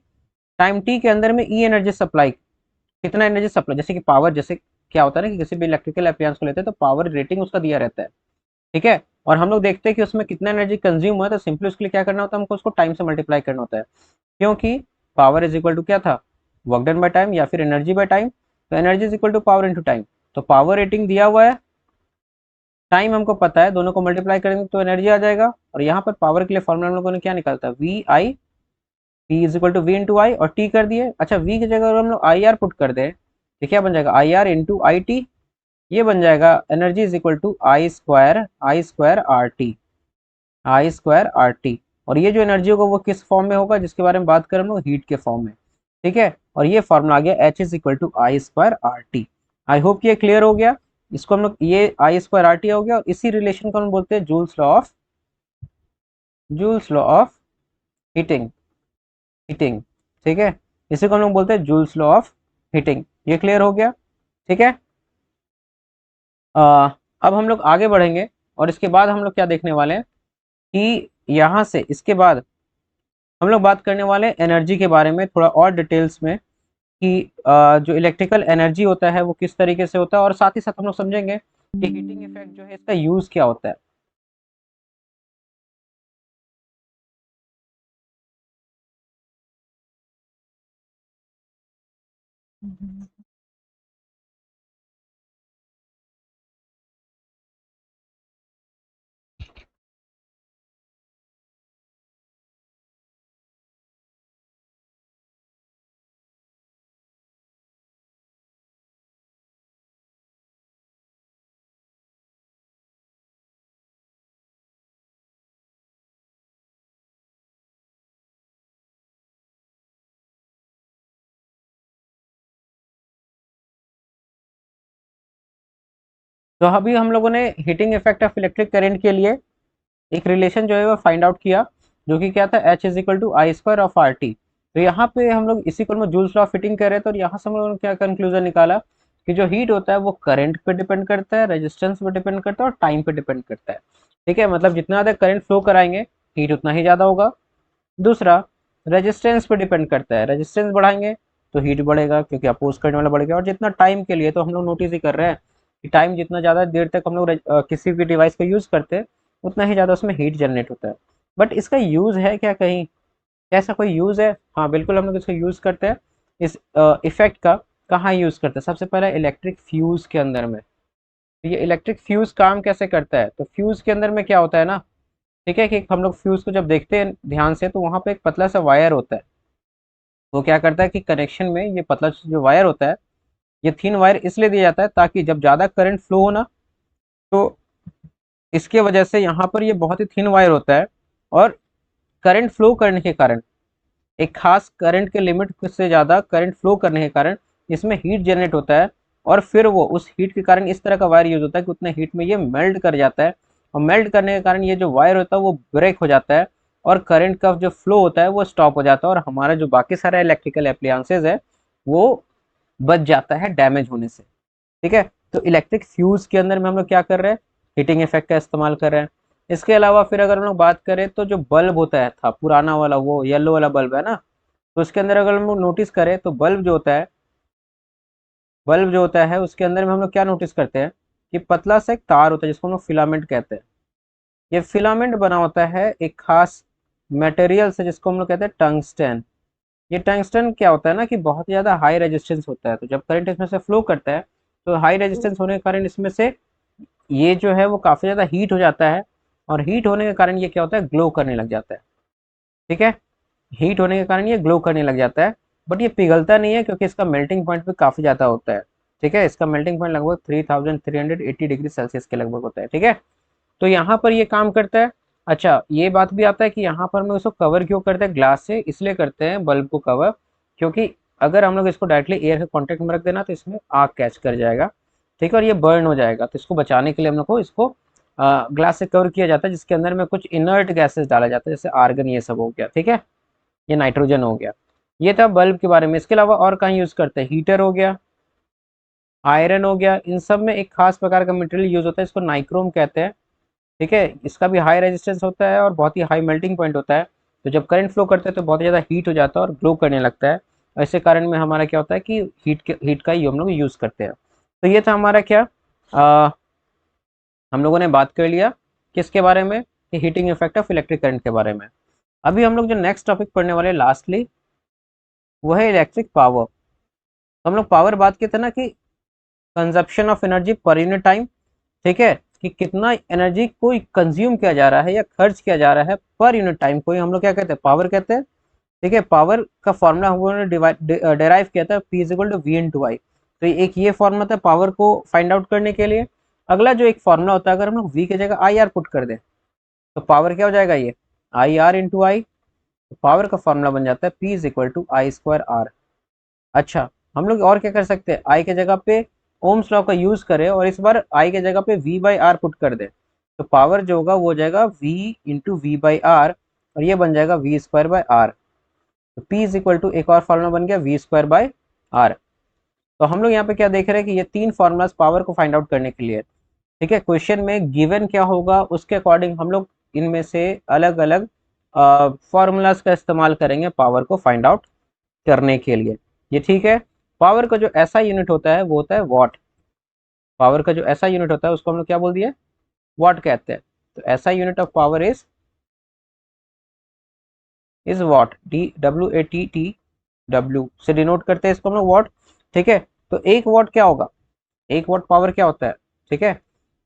टाइम T के अंदर में ई एनर्जी सप्लाई, कितना एनर्जी सप्लाई, जैसे कि पावर, जैसे क्या होता है ना कि किसी भी इलेक्ट्रिकल अप्लायंस को लेते हैं तो पावर रेटिंग उसका दिया रहता है, ठीक है। और हम लोग देखते हैं कि उसमें कितना एनर्जी कंज्यूम हुआ है, तो सिंपली उसके लिए क्या करना होता है, हमको उसको टाइम से मल्टीप्लाई करना होता है, क्योंकि पावर इज इक्वल टू क्या था, वर्क डन बाय टाइम या फिर एनर्जी बाय टाइम। तो energy is equal to power into time. तो पावर रेटिंग दिया हुआ है, टाइम हमको पता है, दोनों को मल्टीप्लाई करेंगे तो एनर्जी आ जाएगा। और यहाँ पर पावर के लिए फॉर्मूला हम लोगों ने क्या निकालता है, V I, P is equal to V into I, और टी कर दिए। अच्छा, वी की जगह अगर हम लोग आई आर पुट कर दें तो क्या बन जाएगा, I R into I T. ये बन जाएगा energy is equal to I square R T, I square R T. और ये जो एनर्जी होगा वो किस फॉर्म में होगा, जिसके बारे में बात करें हम लोग, हीट के फॉर्म में, ठीक है। और ये फॉर्मूला आ गया H is equal to I square R T. I hope ये क्लियर हो गया। इसको हम लोग, ये आई स्क्वायर आर टी हो गया, और इसी रिलेशन को हम बोलते हैं joules law of heating, heating, ठीक है। इसी को हम लोग बोलते हैं जूल्स लॉ ऑफ हीटिंग। ये क्लियर हो गया, ठीक है। अब हम लोग आगे बढ़ेंगे, और इसके बाद हम लोग क्या देखने वाले हैं कि यहाँ से इसके बाद हम लोग बात करने वाले हैं एनर्जी के बारे में थोड़ा और डिटेल्स में, कि जो इलेक्ट्रिकल एनर्जी होता है वो किस तरीके से होता है, और साथ ही साथ हम लोग समझेंगे कि हीटिंग इफेक्ट जो है इसका यूज क्या होता है। तो अभी हम लोगों ने heating effect of electric current के लिए एक रिलेशन जो है वो फाइंड आउट किया, जो कि क्या था, H is equal to I square of R T. तो यहाँ पे हम लोग इसी को हम जूल्स लॉ ऑफ हीटिंग कर रहे थे, और यहाँ से हम लोगों ने क्या कंक्लूजन निकाला कि जो हीट होता है वो करंट पे डिपेंड करता है, रेजिस्टेंस पे डिपेंड करता है, और टाइम पे डिपेंड करता है, ठीक है। मतलब जितना ज़्यादा करंट फ्लो कराएंगे हीट उतना ही ज़्यादा होगा। दूसरा, रेजिस्टेंस पे डिपेंड करता है, रेजिस्टेंस बढ़ाएंगे तो हीट बढ़ेगा क्योंकि अपोज करने वाला बढ़ेगा। और जितना टाइम के लिए, तो हम लोग नोटिस ही कर रहे हैं कि टाइम जितना ज़्यादा देर तक हम लोग किसी भी डिवाइस का यूज़ करते हैं उतना ही ज़्यादा उसमें हीट जनरेट होता है। बट इसका यूज़ है क्या कहीं, क्या ऐसा कोई यूज़ है? हाँ बिल्कुल, हम लोग इसका यूज़ करते हैं। इस इफेक्ट का कहाँ यूज़ करते हैं, सबसे पहले इलेक्ट्रिक फ्यूज़ के अंदर में। तो ये इलेक्ट्रिक फ्यूज़ काम कैसे करता है, तो फ्यूज़ के अंदर में क्या होता है ना, ठीक है, कि हम लोग फ्यूज़ को जब देखते हैं ध्यान से तो वहाँ पे एक पतला सा वायर होता है। वो क्या करता है कि कनेक्शन में ये पतला जो वायर होता है, ये थिन वायर इसलिए दिया जाता है ताकि जब ज़्यादा करंट फ्लो हो ना, तो इसके वजह से यहाँ पर ये बहुत ही थिन वायर होता है, और करंट फ्लो करने के कारण, एक खास करंट के लिमिट से ज़्यादा करंट फ्लो करने के कारण इसमें हीट जनरेट होता है। और फिर वो उस हीट के कारण इस तरह का वायर यूज होता है कि उतने हीट में ये मेल्ट कर जाता है, और मेल्ट करने के कारण ये जो वायर होता है वो ब्रेक हो जाता है, और करंट का जो फ्लो होता है वो स्टॉप हो जाता है, और हमारा जो बाकी सारे इलेक्ट्रिकल एप्लायंसेज है वो बच जाता है डैमेज होने से, ठीक है। तो इलेक्ट्रिक फ्यूज के अंदर में हम लोग क्या कर रहे हैं, हीटिंग इफेक्ट का इस्तेमाल कर रहे हैं। इसके अलावा फिर अगर हम लोग बात करें तो जो बल्ब होता है था पुराना वाला, वो येलो वाला बल्ब है ना, तो उसके अंदर अगर हम लोग नोटिस करें तो बल्ब जो होता है उसके अंदर में हम लोग क्या नोटिस करते हैं कि पतला सा एक तार होता है जिसको हम लोग फिलामेंट कहते हैं। ये फिलामेंट बना होता है एक खास मटेरियल से जिसको हम लोग कहते हैं टंगस्टन। ये टंगस्टन क्या होता है ना कि बहुत ज़्यादा हाई रेजिस्टेंस होता है, तो जब करंट इसमें से फ्लो करता है तो हाई रेजिस्टेंस होने के कारण इसमें से ये जो है वो काफ़ी ज़्यादा हीट हो जाता है, और हीट होने के कारण ये क्या होता है, ग्लो करने लग जाता है, ठीक है। हीट होने के कारण ये ग्लो करने लग जाता है। बट ये पिघलता नहीं है क्योंकि इसका मेल्टिंग पॉइंट भी काफ़ी ज़्यादा होता है, ठीक है। इसका मेल्टिंग पॉइंट लगभग 3380 डिग्री सेल्सियस के लगभग होता है, ठीक है। तो यहाँ पर ये काम करता है। अच्छा, ये बात भी आता है कि यहाँ पर हम लोग इसको कवर क्यों करते हैं ग्लास से, इसलिए करते हैं बल्ब को कवर, क्योंकि अगर हम लोग इसको डायरेक्टली एयर के कॉन्टेक्ट में रख देना तो इसमें आग कैच कर जाएगा, ठीक है, और ये बर्न हो जाएगा। तो इसको बचाने के लिए हम लोग को इसको ग्लास से कवर किया जाता है, जिसके अंदर में कुछ इनर्ट गैसेस डाला जाता है, जैसे आर्गन ये सब हो गया, ठीक है, ये नाइट्रोजन हो गया। ये था बल्ब के बारे में। इसके अलावा और कहाँ यूज़ करते हैं, हीटर हो गया, आयरन हो गया, इन सब में एक खास प्रकार का मटेरियल यूज़ होता है, इसको नाइक्रोम कहते हैं, ठीक है। इसका भी हाई रेजिस्टेंस होता है और बहुत ही हाई मेल्टिंग पॉइंट होता है। तो जब करंट फ्लो करते हैं तो बहुत ज़्यादा हीट हो जाता है और ग्लो करने लगता है। ऐसे कारण में हमारा क्या होता है कि हीट का ही हम लोग यूज़ करते हैं। तो ये था हमारा क्या, आ, हम लोगों ने बात कर लिया किसके बारे में, कि heating effect of electric current के बारे में। अभी हम लोग जो नेक्स्ट टॉपिक पढ़ने वाले लास्टली, वो है इलेक्ट्रिक पावर। तो हम लोग पावर बात किए थे ना कि कंजप्शन ऑफ एनर्जी पर यूनिट टाइम, ठीक है, कि कितना एनर्जी कोई कंज्यूम किया जा रहा है या खर्च किया जा रहा है पर यूनिट टाइम, कोई हम लोग क्या कहते हैं, पावर कहते हैं। ठीक है, पावर का फॉर्मूला हम लोगों ने डेराइव किया था, P is equal to V into I. तो एक ये फॉर्मूला था पावर को फाइंड आउट करने के लिए। अगला जो एक फॉर्मूला होता है, अगर हम लोग वी की जगह आई आर पुट कर दें तो पावर क्या हो जाएगा, ये I R into I. Power का फॉर्मूला बन जाता है P is equal to I square R. अच्छा, हम लोग और क्या कर सकते हैं, आई के जगह पे ओम्स लॉ का यूज करें और इस बार आई के जगह पे वी बाई आर पुट कर दें, तो पावर जो होगा वो हो जाएगा V into V by R, और ये बन जाएगा वी स्क्वायर बाय आर। तो P इज इक्वल टू एक और फॉर्मूला बन गया वी स्क्वायर बाय आर। तो हम लोग यहाँ पे क्या देख रहे हैं कि ये तीन फॉर्मूलाज पावर को फाइंड आउट करने के लिए। ठीक है, क्वेश्चन में गिवन क्या होगा उसके अकॉर्डिंग हम लोग इनमें से अलग अलग फॉर्मूलाज का इस्तेमाल करेंगे पावर को फाइंड आउट करने के लिए। ये ठीक है। पावर का जो ऐसा यूनिट होता है वो होता है वॉट। पावर का जो ऐसा यूनिट होता है उसको हम लोग क्या बोल दिए, वॉट कहते हैं। तो ऐसा unit of power is what, WATT से डिनोट करते हैं इसको हम लोग वॉट। ठीक है, तो एक वॉट क्या होगा, एक वॉट पावर क्या होता है। ठीक है,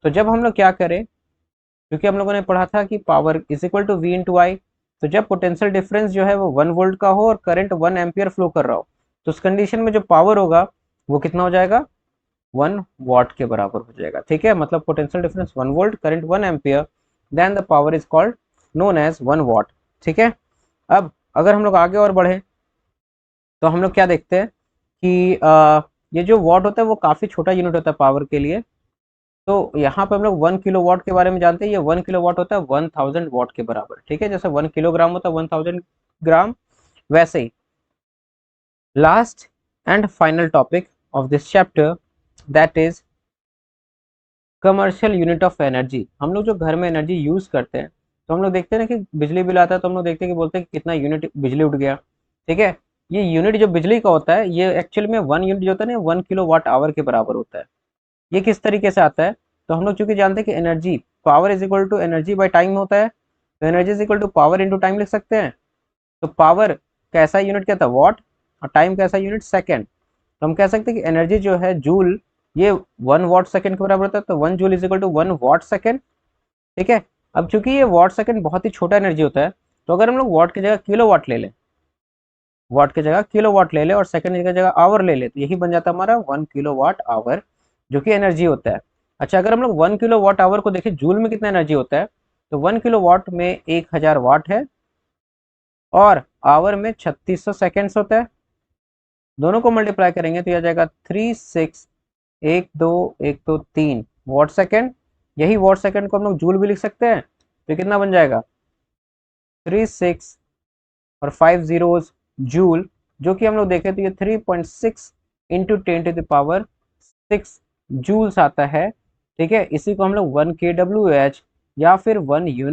तो जब हम लोग क्या करें, क्योंकि हम लोगों ने पढ़ा था कि power is equal to V into I, तो जब पोटेंशियल डिफरेंस जो है वो 1 वोल्ट का हो और करंट 1 एम्पियर फ्लो कर रहा हो, तो उस कंडीशन में जो पावर होगा वो कितना हो जाएगा, 1 वॉट के बराबर हो जाएगा। ठीक है, मतलब potential difference 1 volt, current 1 ampere, then the power is called known as 1 watt. ठीक है, अब अगर हम लोग आगे और बढ़े तो हम लोग क्या देखते हैं कि ये जो वॉट होता है वो काफ़ी छोटा यूनिट होता है पावर के लिए। तो यहाँ पे हम लोग 1 किलो वाट के बारे में जानते हैं, ये 1 किलो वाट होता है 1000 वॉट के बराबर। ठीक है, जैसे 1 किलोग्राम होता है 1000 ग्राम, वैसे ही last and final topic of this chapter, that is commercial unit of energy. हम लोग जो घर में एनर्जी यूज करते हैं, तो हम लोग देखते हैं ना कि बिजली बिल आता है तो हम लोग देखते हैं कि बोलते हैं कि कितना यूनिट बिजली उठ गया। ठीक है, ये यूनिट जो बिजली का होता है ये एक्चुअल में 1 यूनिट जो होता है ना 1 किलो वाट आवर के बराबर होता है। ये किस तरीके से आता है, तो हम लोग चूंकि जानते हैं कि energy power is equal to energy by time होता है, तो energy is equal to power into time लिख सकते हैं। तो पावर का ऐसा यूनिट क्या था, वॉट, और टाइम का ऐसा यूनिट सेकेंड। तो हम कह सकते हैं कि एनर्जी जो है जूल, ये 1 वॉट सेकेंड के बराबर होता है, तो 1 joule is equal to 1 watt second. ठीक है, अब चूंकि ये वॉट सेकेंड बहुत ही छोटा एनर्जी होता है, तो अगर हम लोग वॉट की जगह किलो वाट ले लें, वॉट की जगह किलो वाट ले ले और सेकंड की जगह आवर ले ले, तो यही बन जाता है हमारा 1 किलो वाट आवर, जो कि एनर्जी होता है। अच्छा, अगर हम लोग 1 किलो वाट आवर को देखें जूल में कितना एनर्जी होता है, तो 1 किलो वाट में 1000 वाट है और आवर में 3600 सेकेंड्स होता है। दोनों को मल्टीप्लाई करेंगे तो यह आ जाएगा 361213 वॉट सेकेंड। यही वॉट सेकेंड को हम लोग जूल भी लिख सकते हैं, तो कितना बन जाएगा 36 और 5 जीरोज जूल, जो कि हम लोग देखें तो ये 3.6 into 10 to the power 6 joules आता है। ठीक है, इसी को हम लोग 1 kWh या फिर 1 यूनिट